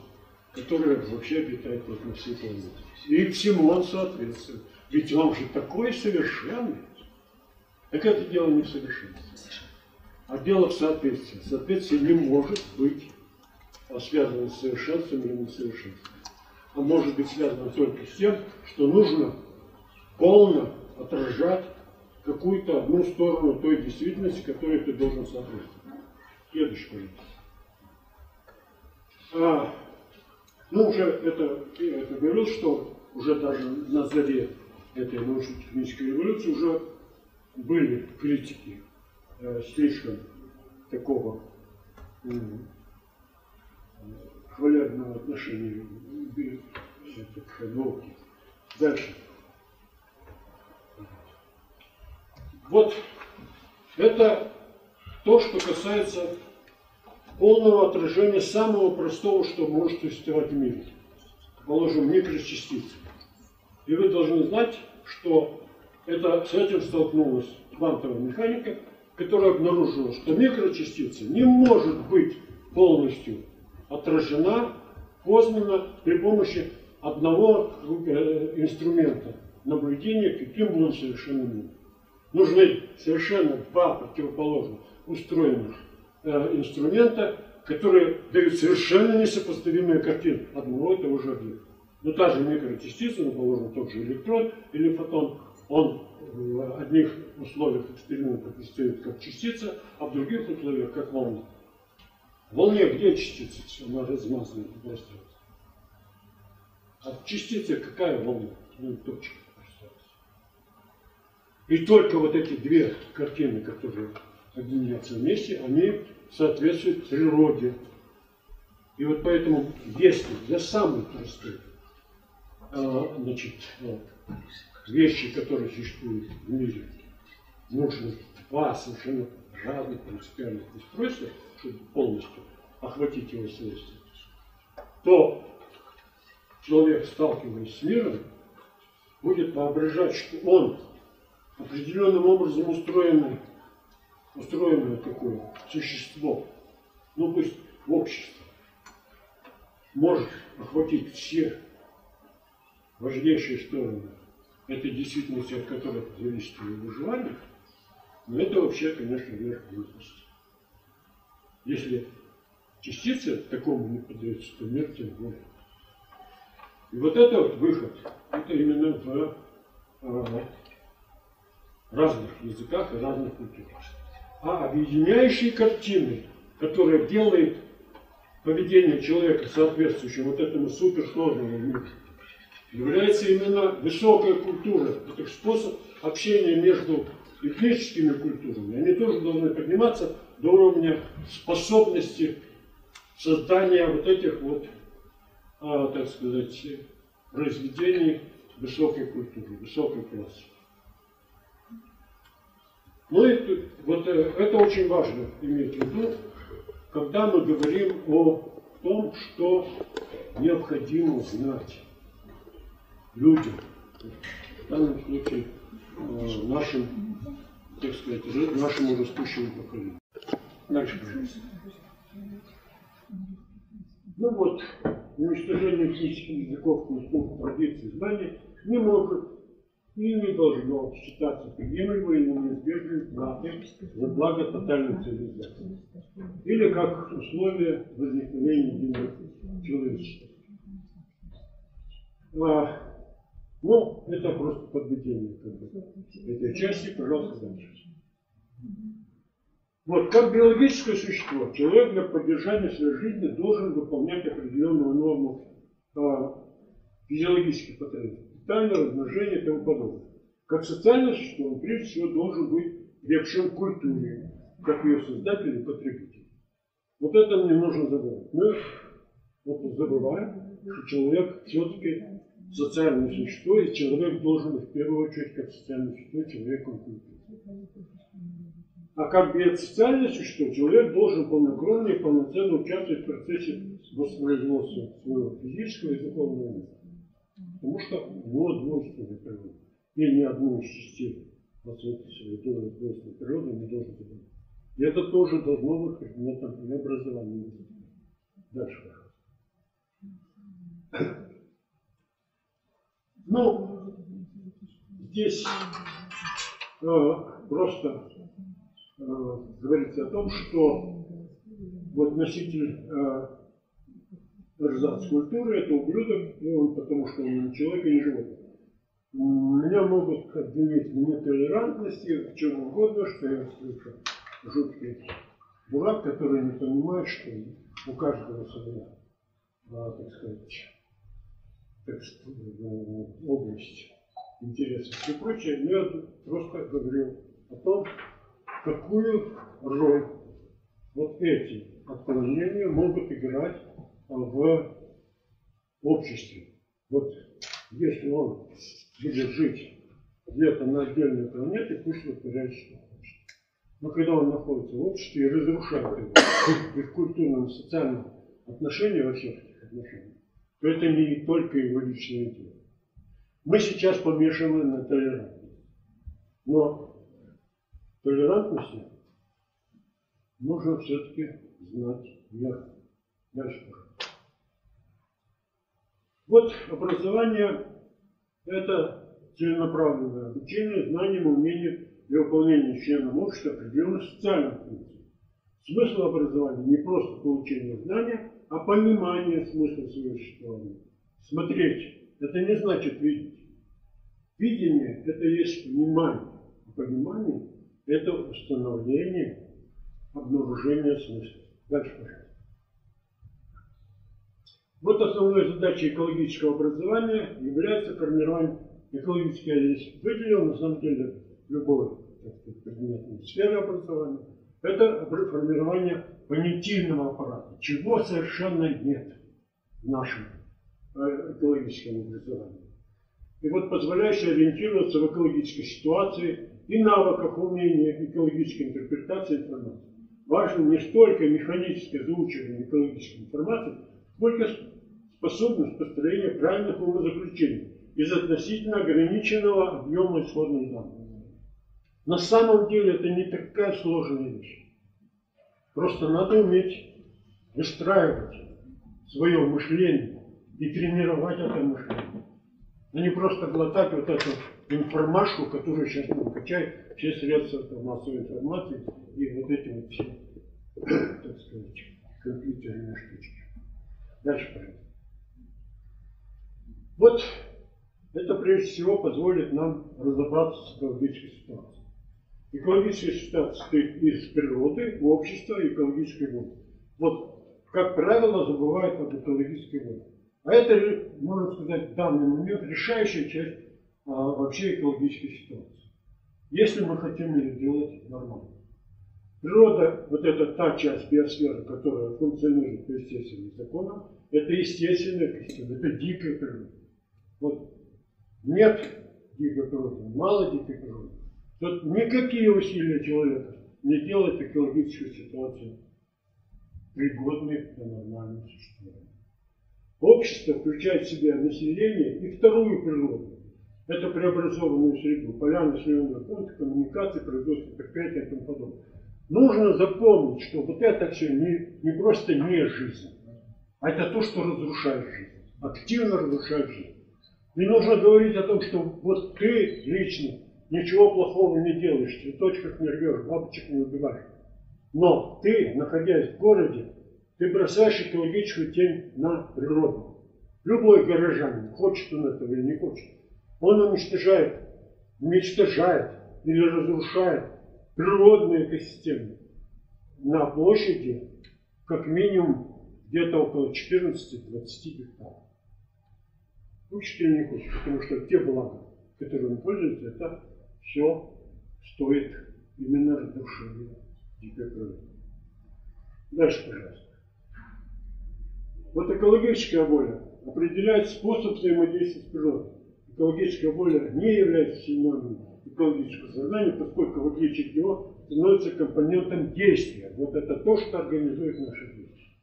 которое вообще обитает вот на всей планете. И всему он соответствует. Ведь он же такой совершенный. Так это дело не в совершенстве, а дело в соответствии. Соответствие не может быть связано с совершенством или несовершенством. А может быть связано только с тем, что нужно полно отражать какую-то одну сторону той действительности, которой ты должен соответствовать. Следующий, пожалуйста. Уже это говорил, что уже даже на заре этой научно-технической революции уже были критики слишком такого хвалебного отношения к науке. Дальше. Вот это то, что касается полного отражения самого простого, что может существовать в мире. Положим, микрочастицы. И вы должны знать, что с этим столкнулась квантовая механика, которая обнаружила, что микрочастица не может быть полностью отражена, познана при помощи одного инструмента наблюдения, каким бы он совершенно ни был. Нужны совершенно два противоположно устроенных инструмента, которые дают совершенно несопоставимые картины одного и того же объекта. Но та же микрочастица, положим, тот же электрон или фотон, он в одних условиях эксперимента предстоит как частица, а в других условиях как волна. В волне где частица? Она размазана по пространству. А в частице какая волна? Точка пространства. И только вот эти две картины, которые объединяются вместе, они соответствуют природе. И вот поэтому, если для самой простой вещи, которые существуют в мире, нужно два совершенно разных принципиальных устройства, чтобы полностью охватить его свойства, то человек, сталкиваясь с миром, будет воображать, что он определенным образом устроенное такое существо, пусть в обществе, может охватить все важнейшие стороны этой действительности, от которой зависит его выживание, но это вообще, конечно, верх глупости. Если частицы такому не поддаются, то мир тем более. И вот это вот выход, это именно в разных языках и разных культурах. А объединяющей картиной, которая делает поведение человека соответствующим вот этому суперсложному миру, является именно высокая культура. Это способ общения между этническими культурами. Они тоже должны подниматься до уровня способности создания вот этих вот, так сказать, произведений высокой культуры, высокой класса. И вот это очень важно иметь в виду, когда мы говорим о том, что необходимо знать людям, в данном случае нашим, так сказать, нашему растущему поколению. Дальше, пожалуйста. Уничтожение физических языков, культур, традиций, знаний не может и не должно считаться приемлемой или неизбежной платой за благо тотальной цивилизации. Или как условие возникновения единого человечества. Это просто подведение этой части, пожалуйста, дальше. Как биологическое существо, человек для поддержания своей жизни должен выполнять определенную норму физиологических потребностей, питание, размножение и тому подобное. Как социальное существо, он прежде всего должен быть приобщен к культуре, как ее создатель и потребитель. Вот это мне нужно забывать. Мы забываем, что человек все-таки социальное существо, и человек должен в первую очередь, как социальное существо, человеком культуры. А как социальное существо, человек должен полнокровно и полноценно участвовать в процессе воспроизводства своего физического и духовного мира. Потому что у него двойственная природа. И ни одну из частей двойственной природы не должен забыть. И это тоже должно быть предметом преобразования. Дальше. Ну, здесь просто говорится о том, что вот носитель эрзац-культуры – это ублюдок, и он, потому что он не человек и не животное. Меня могут обвинить в нетолерантности, в чем угодно, что я слышу жуткий дурак, который не понимает, что у каждого своя, так сказать, область интересов и прочее. Я просто говорю о том, какую роль вот эти отклонения могут играть в обществе. Вот если он будет жить где-то на отдельной планете, пусть вытворяет, что хочет. Но когда он находится в обществе и разрушает его и в культурном, и социальном отношении, во всех этих отношениях, то это не только его личное дело. Мы сейчас помешаны на толерантности. Но толерантности нужно все-таки знать верх. Дальше. Вот образование – это целенаправленное обучение знаниям, умениям и выполнению членом общества определенных социальных функций. Смысл образования не просто получение знания, а понимание смысла своего существования. Смотреть – это не значит видеть. Видение – это есть понимание. А понимание – это установление, обнаружение смысла. Дальше, пожалуйста. Вот основной задачей экологического образования является формирование экологического. Я здесь выделил, на самом деле, любой предметной сферы образования. Это формирование понятийного аппарата, чего совершенно нет в нашем экологическом образовании. И вот позволяющий ориентироваться в экологической ситуации и навыках умения экологической интерпретации информации. Важно не столько механическое заучивание экологической информации, сколько способность построения правильных умозаключений из относительно ограниченного объема исходных данных. На самом деле это не такая сложная вещь. Просто надо уметь выстраивать свое мышление и тренировать это мышление. А не просто глотать вот эту информашку, которую сейчас нам качают все средства массовой информации и вот эти вот все, так сказать, компьютерные штучки. Дальше, пожалуйста. Вот это прежде всего позволит нам разобраться с экологической ситуацией. Экологическая ситуация состоит из природы, общества и экологической воли. Вот, как правило, забывают об экологической воле. А это, можно сказать, в данный момент решающая часть вообще экологической ситуации. Если мы хотим ее делать нормально. Природа, вот это та часть биосферы, которая функционирует по естественным законам, это естественная природа, это дикая природа. Вот нет дикой природы, мало дикой природы. Тут никакие усилия человека не делают экологическую ситуацию пригодной для нормального существования. Общество включает в себя население и вторую природу. Это преобразованную среду, поля, населенные пункты, коммуникации, производство предприятий и тому подобное. Нужно запомнить, что вот это все не просто не жизнь, а это то, что разрушает жизнь, активно разрушает жизнь. Не нужно говорить о том, что вот ты лично ничего плохого не делаешь, цветочков не рвешь, бабочек не убиваешь. Но ты, находясь в городе, ты бросаешь экологическую тень на природу. Любой горожанин, хочет он этого или не хочет, он уничтожает или разрушает природные экосистемы на площади как минимум где-то около 14-20 гектаров. Хочет или не хочет, потому что те блага, которые он пользуется, это все стоит именно разрушения дикой природы. Дальше, пожалуйста. Вот экологическая воля определяет способ взаимодействия с природой. Экологическая воля не является синонимом экологического сознания, поскольку в отличие от него становится компонентом действия. Вот это то, что организует наши действия.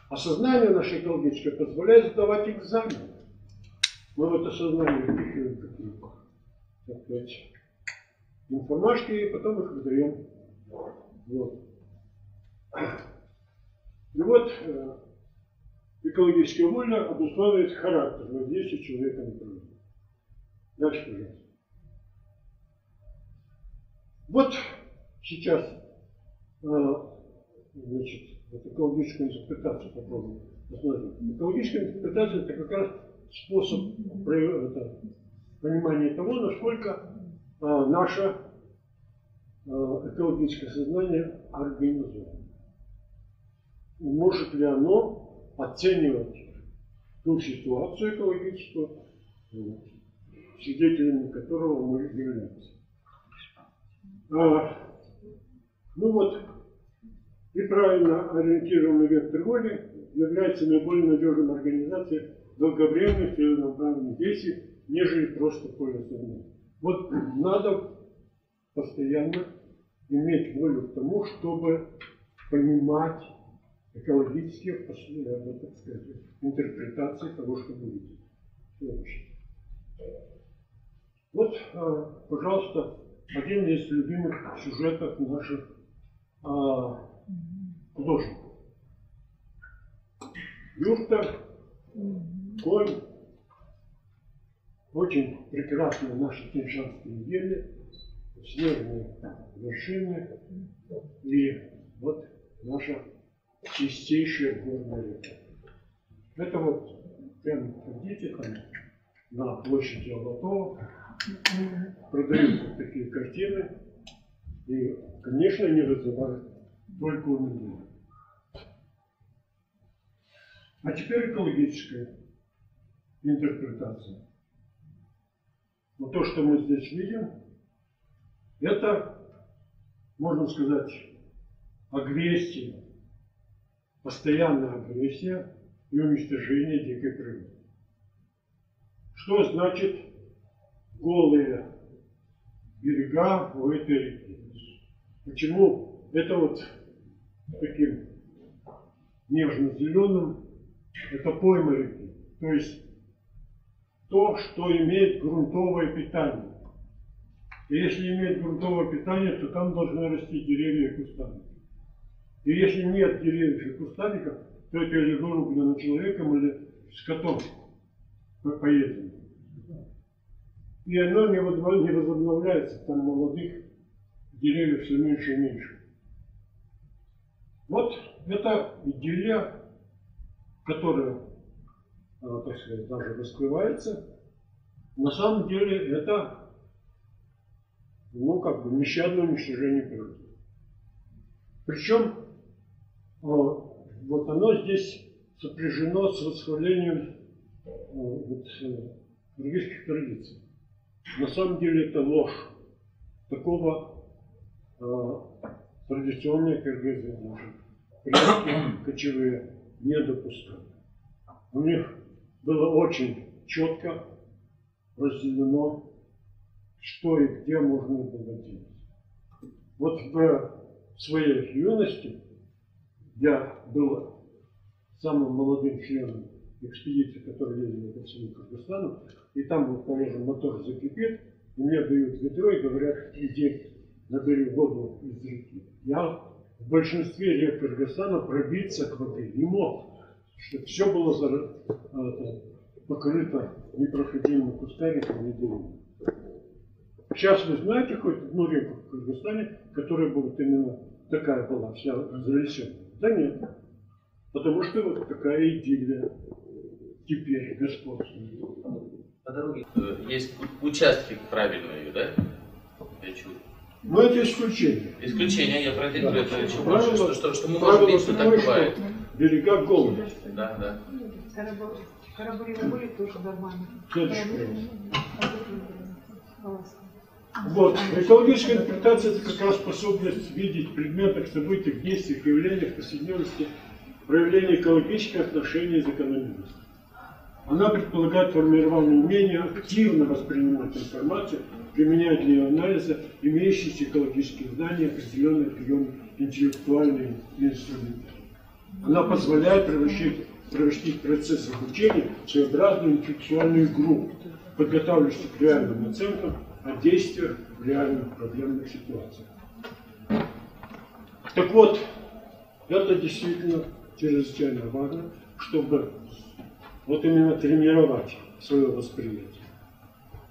А сознание наше экологическое позволяет сдавать экзамены. Мы в это сознание впихиваем какие-то, так сказать, информашки, и потом их выдаем. Вот. И вот Экологическая воля обуславливает характер воздействия человека на природу. Дальше, пожалуйста. Вот сейчас, значит, вот экологическую интерпретацию попробуем посмотреть. Экологическая интерпретация – это как раз способ понимания того, насколько наше экологическое сознание организовано. И может ли оно оценивать ту ситуацию экологическую, свидетелями которого мы являемся. Ну вот, и правильно ориентированный вектор воли является наиболее надежной организацией долговременных целенаправленных действий, нежели просто поле сознания. Вот надо постоянно иметь волю к тому, чтобы понимать экологические, так сказать, интерпретации того, что вы видите. Следующее. Вот, пожалуйста, один из любимых сюжетов наших художников. Юрта, конь, очень прекрасные наши тяньшанские недели, снежные вершины и вот наша чистейшая горная река. Это вот прямо ходите там на площади Алатова, продаются такие картины, и, конечно, они вызывают только умиление. А теперь экологическая интерпретация. Но то, что мы здесь видим, это, можно сказать, агрессия, постоянная агрессия и уничтожение дикой природы. Что значит голые берега у этой реки? Почему это вот таким нежно-зеленым? Это пойма реки. То есть то, что имеет грунтовое питание. И если имеет грунтовое питание, то там должны расти деревья и кустарники. И если нет деревьев и кустарников, то это или вырублено человеком, или скотом поедено. И оно не возобновляется, там молодых деревьев все меньше и меньше. Вот это идиллия, которая, так сказать, даже раскрывается. На самом деле это, ну, как бы нещадное уничтожение природы. Причем вот оно здесь сопряжено с восхвалением кыргызских традиций. На самом деле это ложь. Такого традиционные кыргызы, наши предки кочевые, не допускали. У них было очень четко разделено, что и где можно было делать. Вот в своей юности я был самым молодым членом экспедиции, которая ездила по всему Кыргызстану, и там, вот, положим, мотор закипит, и мне дают ведро и говорят: иди набери воду из реки. Я в большинстве рек Кыргызстана пробиться к воде не мог, что все было покрыто непроходимыми кустарниками и деревьями. Сейчас вы знаете хоть одну реку в Кыргызстане, которая вот именно такая была, вся залесенная? Да нет. Потому что вот такая идиллия теперь господствует. По дороге есть участки правильные, да? Но это исключение. Исключение, я про это говорю. Правило, что мы можем видеть, что так бывает. Берега голые. Да, да. Карабуревые тоже нормально. Вот. Экологическая интерпретация – это как раз способность видеть в предметах, событиях, действиях, явлениях, повседневности проявление экологических отношений и закономерностей. Она предполагает формирование умения активно воспринимать информацию, применяя для ее анализа имеющиеся экологические знания, определенные приемы интеллектуальные инструменты. Она позволяет провести процесс обучения в своеобразную интеллектуальную игру, подготавливающую к реальным оценкам о действиях в реальных проблемных ситуациях. Так вот, это действительно чрезвычайно важно, чтобы вот именно тренировать свое восприятие.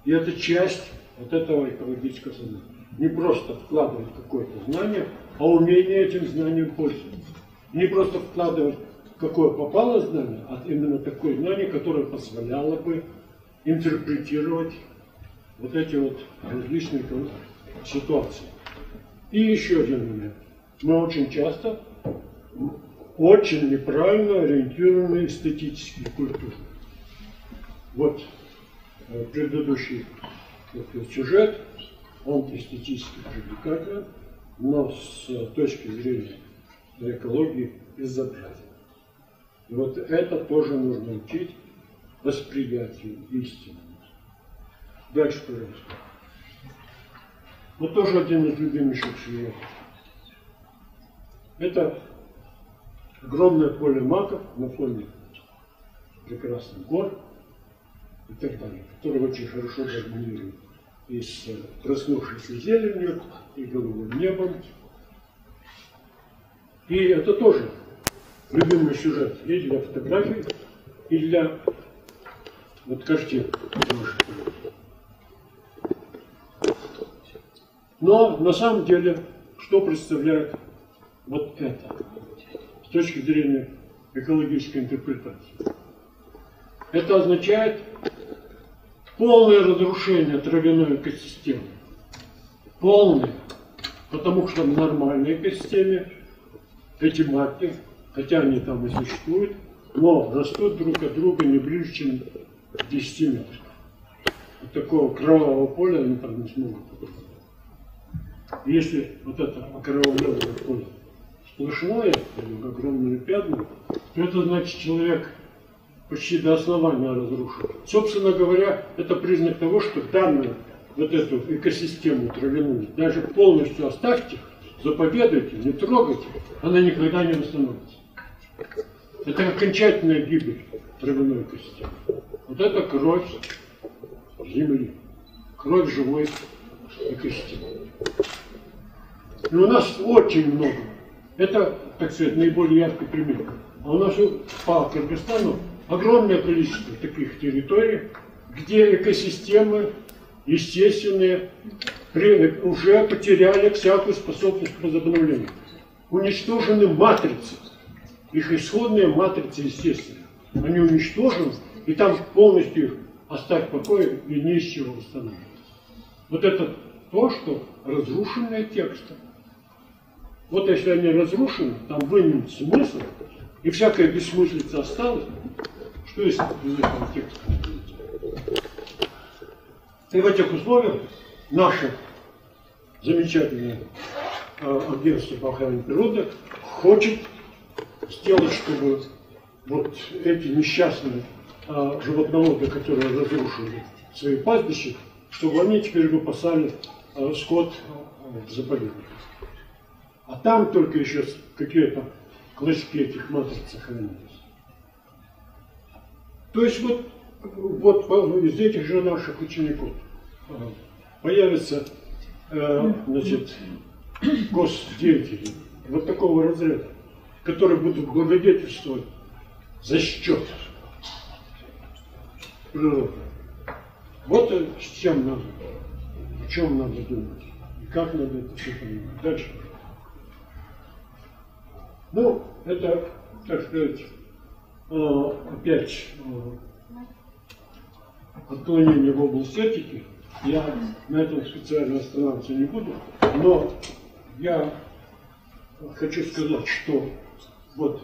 И это часть вот этого экологического сознания. Не просто вкладывать какое-то знание, а умение этим знанием пользоваться. Не просто вкладывать какое попало знание, а именно такое знание, которое позволяло бы интерпретировать вот эти вот различные ситуации. И еще один момент. Мы очень часто очень неправильно ориентированы эстетически в культуре. Вот предыдущий сюжет, он эстетически привлекателен, но с точки зрения экологии безобразен. И вот это тоже нужно учить восприятию истины. Дальше, пожалуйста. Вот тоже один из любимейших сюжетов. Это огромное поле маков на фоне прекрасных гор и так далее, которые очень хорошо гармонируют и с проснувшейся зеленью, и голубым небом. И это тоже любимый сюжет и для фотографий, и для вот картин. Но на самом деле, что представляет вот это с точки зрения экологической интерпретации? Это означает полное разрушение травяной экосистемы. Полное. Потому что в нормальной экосистеме эти маки, хотя они там и существуют, но растут друг от друга не ближе, чем 10 метров. Вот такого кровавого поля они там не смогут. Если вот это окровавленное поле сплошное, огромные пятна, то это значит, человек почти до основания разрушил. Собственно говоря, это признак того, что данную вот эту экосистему травяную даже полностью оставьте, заповедуйте, не трогайте, она никогда не восстановится. Это окончательная гибель травяной экосистемы. Вот это кровь Земли, кровь живой экосистемы. И у нас очень много. Это, так сказать, наиболее яркий пример. А у нас по Кыргызстану огромное количество таких территорий, где экосистемы естественные уже потеряли всякую способность к возобновлению. Уничтожены матрицы. Их исходные матрицы естественные. Они уничтожены, и там полностью их оставь в покое и не из чего восстановить. Вот это то, что разрушенные тексты. Вот если они разрушены, там вынят смысл, и всякая бессмыслица осталась, что если из этого текста не? И в этих условиях наше замечательное агентство по охране природы хочет сделать, чтобы вот эти несчастные животноводы, которые разрушили свои пастбища, чтобы они теперь выпасали скот в заповедниках. А там только еще какие-то клочки этих матриц сохранились. То есть вот из этих же наших учеников появятся значит, госдеятели вот такого разряда, которые будут благодетельствовать за счет природы. Вот с чем надо, о чем надо думать, и как надо это все понимать. Дальше. Ну, это, так сказать, опять отклонение в область этики. Я на этом специально останавливаться не буду, но я хочу сказать, что вот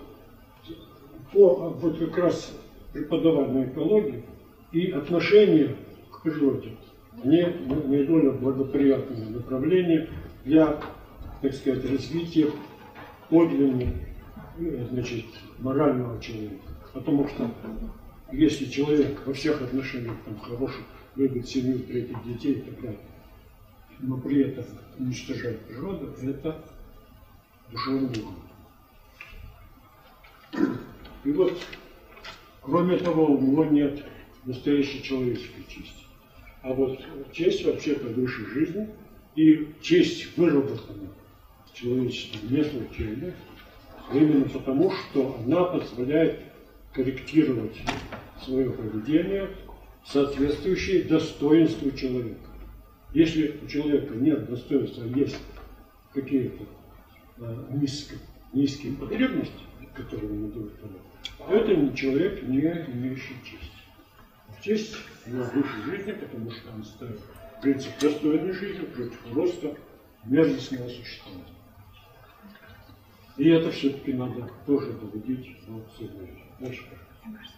как раз преподавание экологии и отношение к природе, они наиболее благоприятное направление для, так сказать, развития подлинного, значит, морального человека. Потому что если человек во всех отношениях там хороший, любит семью, третьих детей и так далее, но при этом уничтожает природу, это душевный угол. И вот, кроме того, у него нет настоящей человеческой чести. А вот честь вообще-то выше жизни, и честь выработана человечеством не случайно, именно потому, что она позволяет корректировать свое поведение, соответствующее достоинству человека. Если у человека нет достоинства, есть какие-то низкие потребности, которые он удовлетворяет, то это человек, не имеющий чести. Честь на выше жизни, потому что он ставит принцип достойной жизни против роста мерзостного существования. И это все-таки надо тоже доводить до сознания. Дальше, пожалуйста.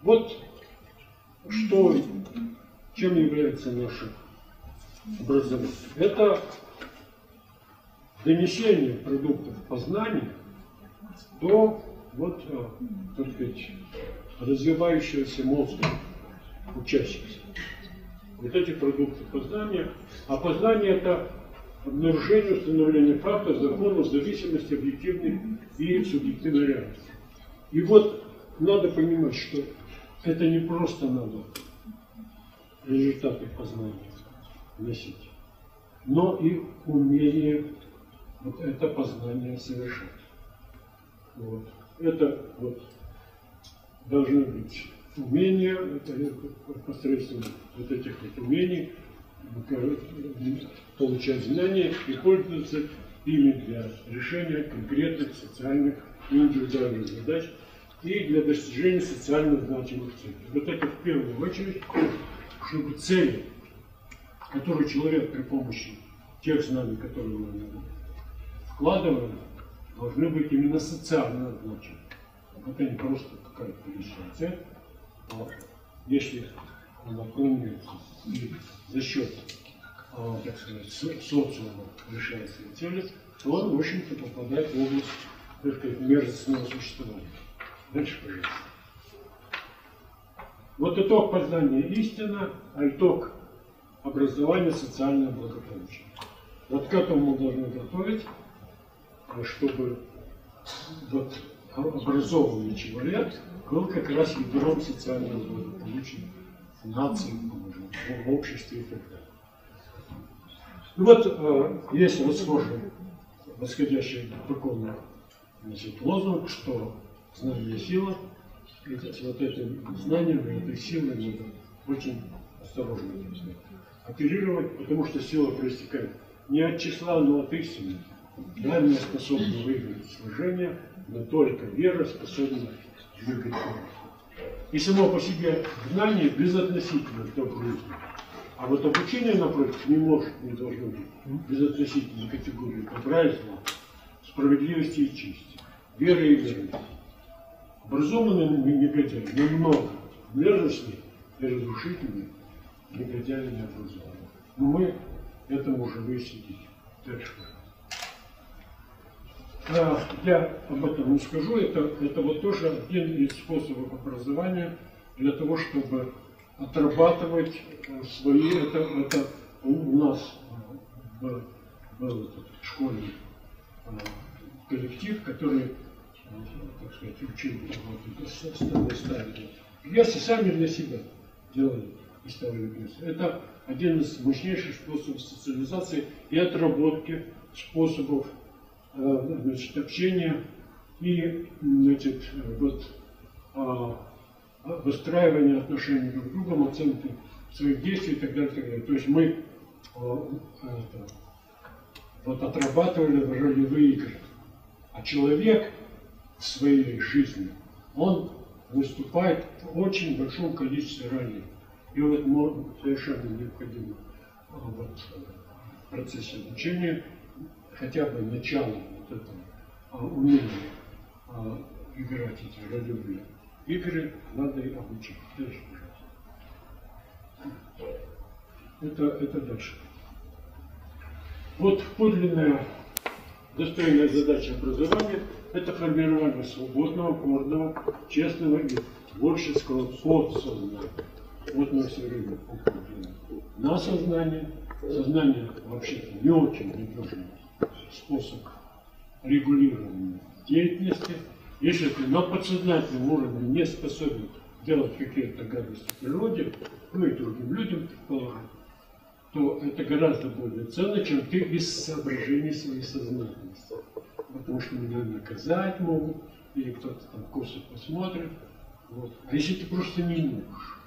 Вот что, чем является наше образование. Это донесение продуктов познания до так сказать, развивающегося мозга учащихся. Вот эти продукты познания. А познание – это обнаружение, установление факта, законов, зависимости, объективной и субъективной реальности. И вот надо понимать, что это не просто надо результаты познания носить, но и умение вот это познание совершать. Вот. Это должны быть умения, посредством вот этих умений получать знания и пользоваться ими для решения конкретных социальных и индивидуальных задач и для достижения социально значимых целей. Вот это в первую очередь, чтобы цели, которые человек при помощи тех знаний, которые мы вкладываем, должны быть именно социально значимы. Это не просто какая-то личная цель, а если она планируется и за счет, так сказать, социума решает свои цели, то он, в общем-то, попадает в область, так сказать, мерзостного существования. Дальше, пожалуйста. Вот итог познания истина, а итог образования социальное благополучие. Вот к этому мы должны готовить, чтобы вот образованный человек был как раз ядром социального благополучия нации, в обществе и так далее. И вот есть расхожий, восходящий к духовному лозунг, что знание – сила, и вот этим знанием, этой силой надо очень осторожно оперировать, потому что сила проистекает не от числа, но от истины. Знание способно выиграть сложение, но только вера способна двигать мир. И само по себе знание безотносительно к добру жизни. А вот обучение, напротив, не может, не должно быть безотносительной категории добра и зла, справедливости и чести, веры и верности. Образованные негодяи намного мерзостнее и разрушительнее негодяи не образованные. Но мы этому уже выяснили. Дальше. Я об этом не скажу, это вот тоже один из способов образования для того, чтобы отрабатывать свои, это у нас был этот школьный коллектив, который, так сказать, учил ставили пьесы, сами для себя делали и ставили пьесы. Это один из мощнейших способов социализации и отработки способов общения и выстраивания отношений друг с другом, оценки своих действий и так далее, так далее. То есть мы отрабатывали ролевые игры. А человек в своей жизни, он выступает в очень большом количестве ролей. И вот совершенно необходимо в процессе обучения хотя бы начало вот этого умения играть эти ролевые игры надо и обучить. Дальше, пожалуйста. Это дальше. Вот подлинная достойная задача образования – это формирование свободного, гордого, честного и творческого подсознания. Вот мы все время уходим на сознание. Сознание вообще-то не очень надежный способ регулирования деятельности. Если ты на подсознательном уровне не способен делать какие-то гадости природе, ну и другим людям, предположим, то это гораздо более ценно, чем ты из соображений своей сознательности. Потому что меня наказать могут, или кто-то там косо посмотрит. Вот. А если ты просто не можешь,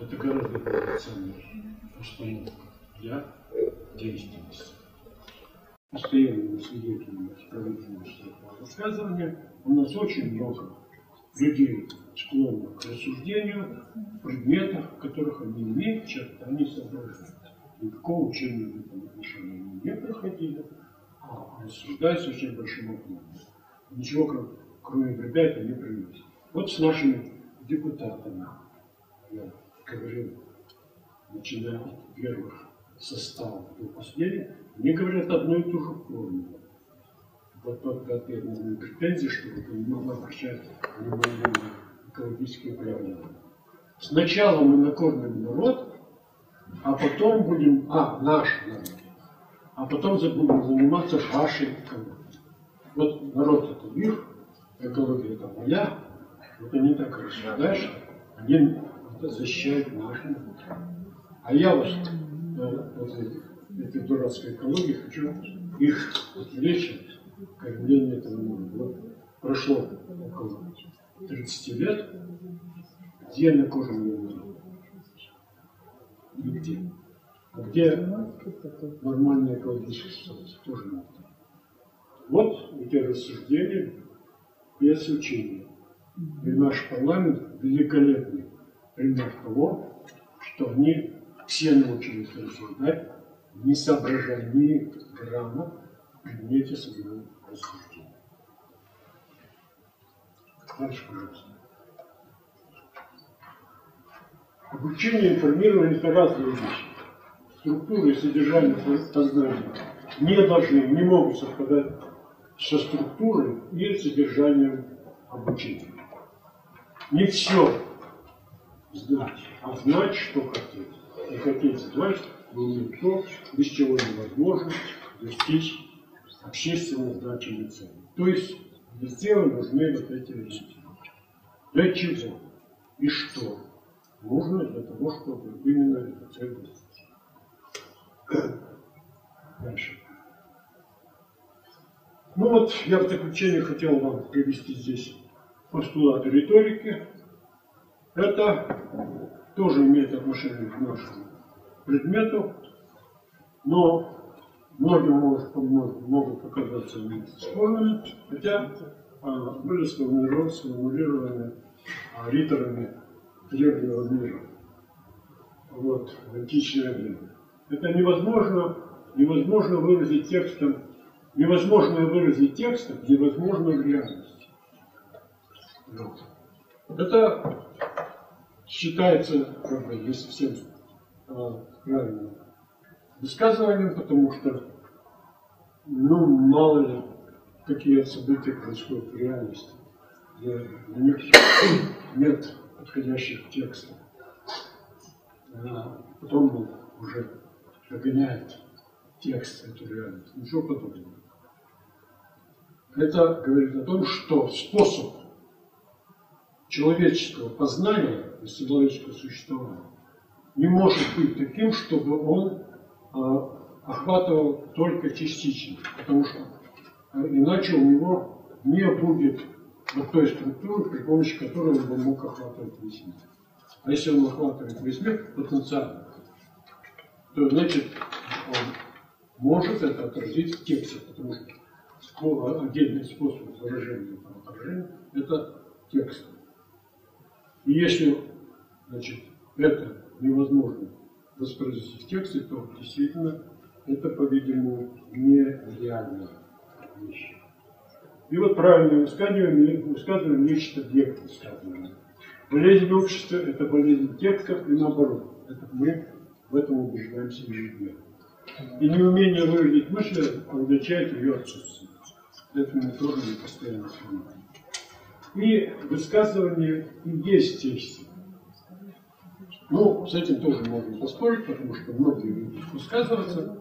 это гораздо более ценная установка для деятельности. Постоянно свидетелями справедливости высказывания у нас очень много людей, склонных к рассуждению в предметах, в которых они имеют чертания соображения. Никакого учения в этом отношении они не проходили, а рассуждают с очень большим окном. Ничего, кроме вреда, это не приносит. Вот с нашими депутатами, я говорил, начиная от первых составов до последних, они говорят одну и ту же формулу. Вот только ответ на мои претензии, что это не могу обращать внимание на экологические проблемы. Сначала мы накормим народ, а потом будем, наш народ, а потом будем заниматься вашей экологией. Вот народ это их, экология это моя, вот они так рассуждаешь, они защищают наш народ. А я вас этой дурацкой экологии хочу их отвлечь от кормления этого мира. Вот прошло около 30 лет, где накормление мира? Нигде. А где нормальная экологическая ситуация? Тоже нет. Вот эти рассуждения без учения. И наш парламент великолепный пример того, что они все научились рассуждать, не соображая ни грамма в предмете своего рассуждения. Дальше, пожалуйста. Обучение и информирование – это разные вещи. Структура и содержание сознания не могут совпадать со структурой и содержанием обучения. Не все знать, а знать, что хотеть. И хотеть знать, не то, без чего невозможно достичь общественно значимой цели. То есть везде нужны вот эти вещи. Для чего и что нужно для того, чтобы именно эту цель достичь. Дальше. Ну вот, я в заключение хотел вам привести здесь постулаты риторики. Это тоже имеет отношение к нашему предмету, но многим могут показаться спорными, хотя были сформулированы риторами древнего мира. Вот, в античное время. Это невозможно выразить текстом, невозможно в реальности. Вот. Это считается, если всем правильным высказыванием, потому что, мало ли, какие события происходят в реальности. Для них нет подходящих текстов. Потом уже догоняет текст эту реальность. Ничего подобного. Это говорит о том, что способ человеческого познания и человеческого существования не может быть таким, чтобы он охватывал только частично, потому что иначе у него не будет вот той структуры, при помощи которой он бы мог охватывать весь мир. А если он охватывает весь мир потенциально, то значит он может это отразить в тексте, потому что отдельный способ выражения этого отражения – это текст. И если, значит, это невозможно воспроизвести в тексте, то действительно это, по-видимому, нереальная вещь. И вот правильное высказывание нечто объект высказывания. Болезнь общества – это болезнь текстов и наоборот. Это мы в этом убеждаемся ежедневно. И неумение выразить мысль означает ее отсутствие. Это мы тоже не постоянно вспоминаем. И высказывание и есть текст. С этим тоже можно поспорить, потому что многие любят высказываться.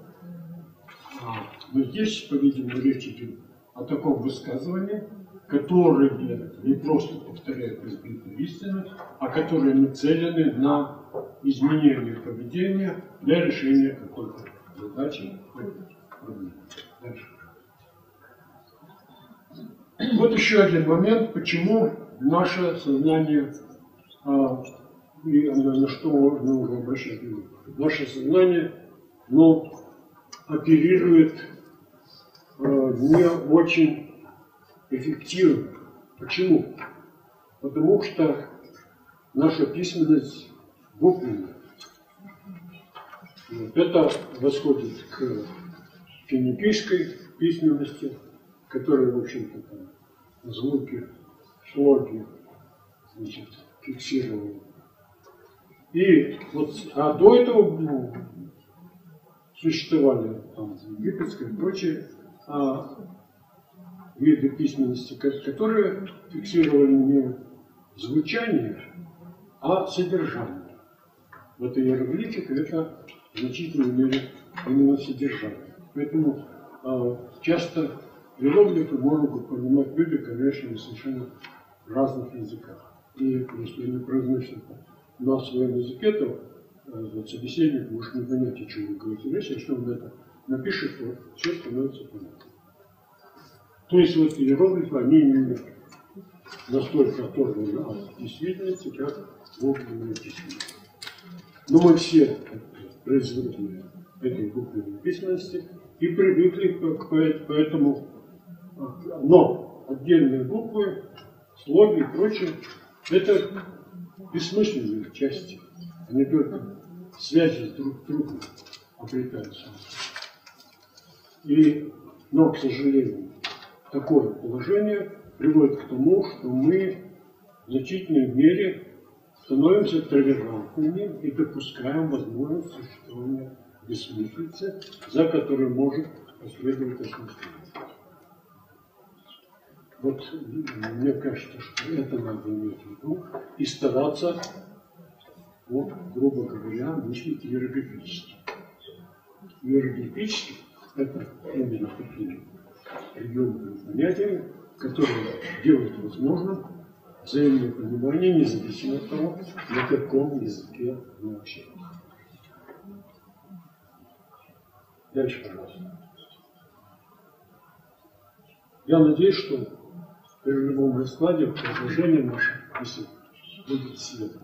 Но здесь, по-видимому, речь идет о таком высказывании, которое не просто повторяет избитую истину, а которые нацелены на изменения поведения для решения какой-то задачи. Дальше. Вот еще один момент, почему наше сознание, и на что мы уже обращать внимание, наше сознание, оперирует не очень эффективно. Почему? Потому что наша письменность буквенная. Это восходит к финикийской письменности, которая, в общем-то, там звуки, слоги, значит, фиксировала. И вот, до этого существовали там египетская и прочие виды письменности, которые фиксировали не звучание, а содержание. Вот иероглифика — это в значительной мере именно содержание. Поэтому часто иероглифы могут понимать люди, конечно, на совершенно разных языках. И если они произносят на своем языке, то собеседник может не понять, о чем вы говорите. Если что он это напишет, то все становится понятно. То есть вот иероглифы, они именно настолько оторваны от действительности, как буквенная письменность. Но мы все производители этой буквенной письменности и привыкли к этому. Но отдельные буквы, слоги и прочее — это бессмысленные части. Они только связи друг с другом обретаются. Но, к сожалению, такое положение приводит к тому, что мы в значительной мере становимся толерантными и допускаем возможность существования бессмыслицы, за которой может последовать осмысление. Вот мне кажется, что это надо иметь в виду и стараться, вот, грубо говоря, мыслить иероглифически. Иероглифически — это именно такие приемные понятия, которые делают возможным взаимное понимание, независимо от того, на каком языке мы общаемся. Дальше, пожалуйста. Я надеюсь, что при любом раскладе предложение наше будет следовать.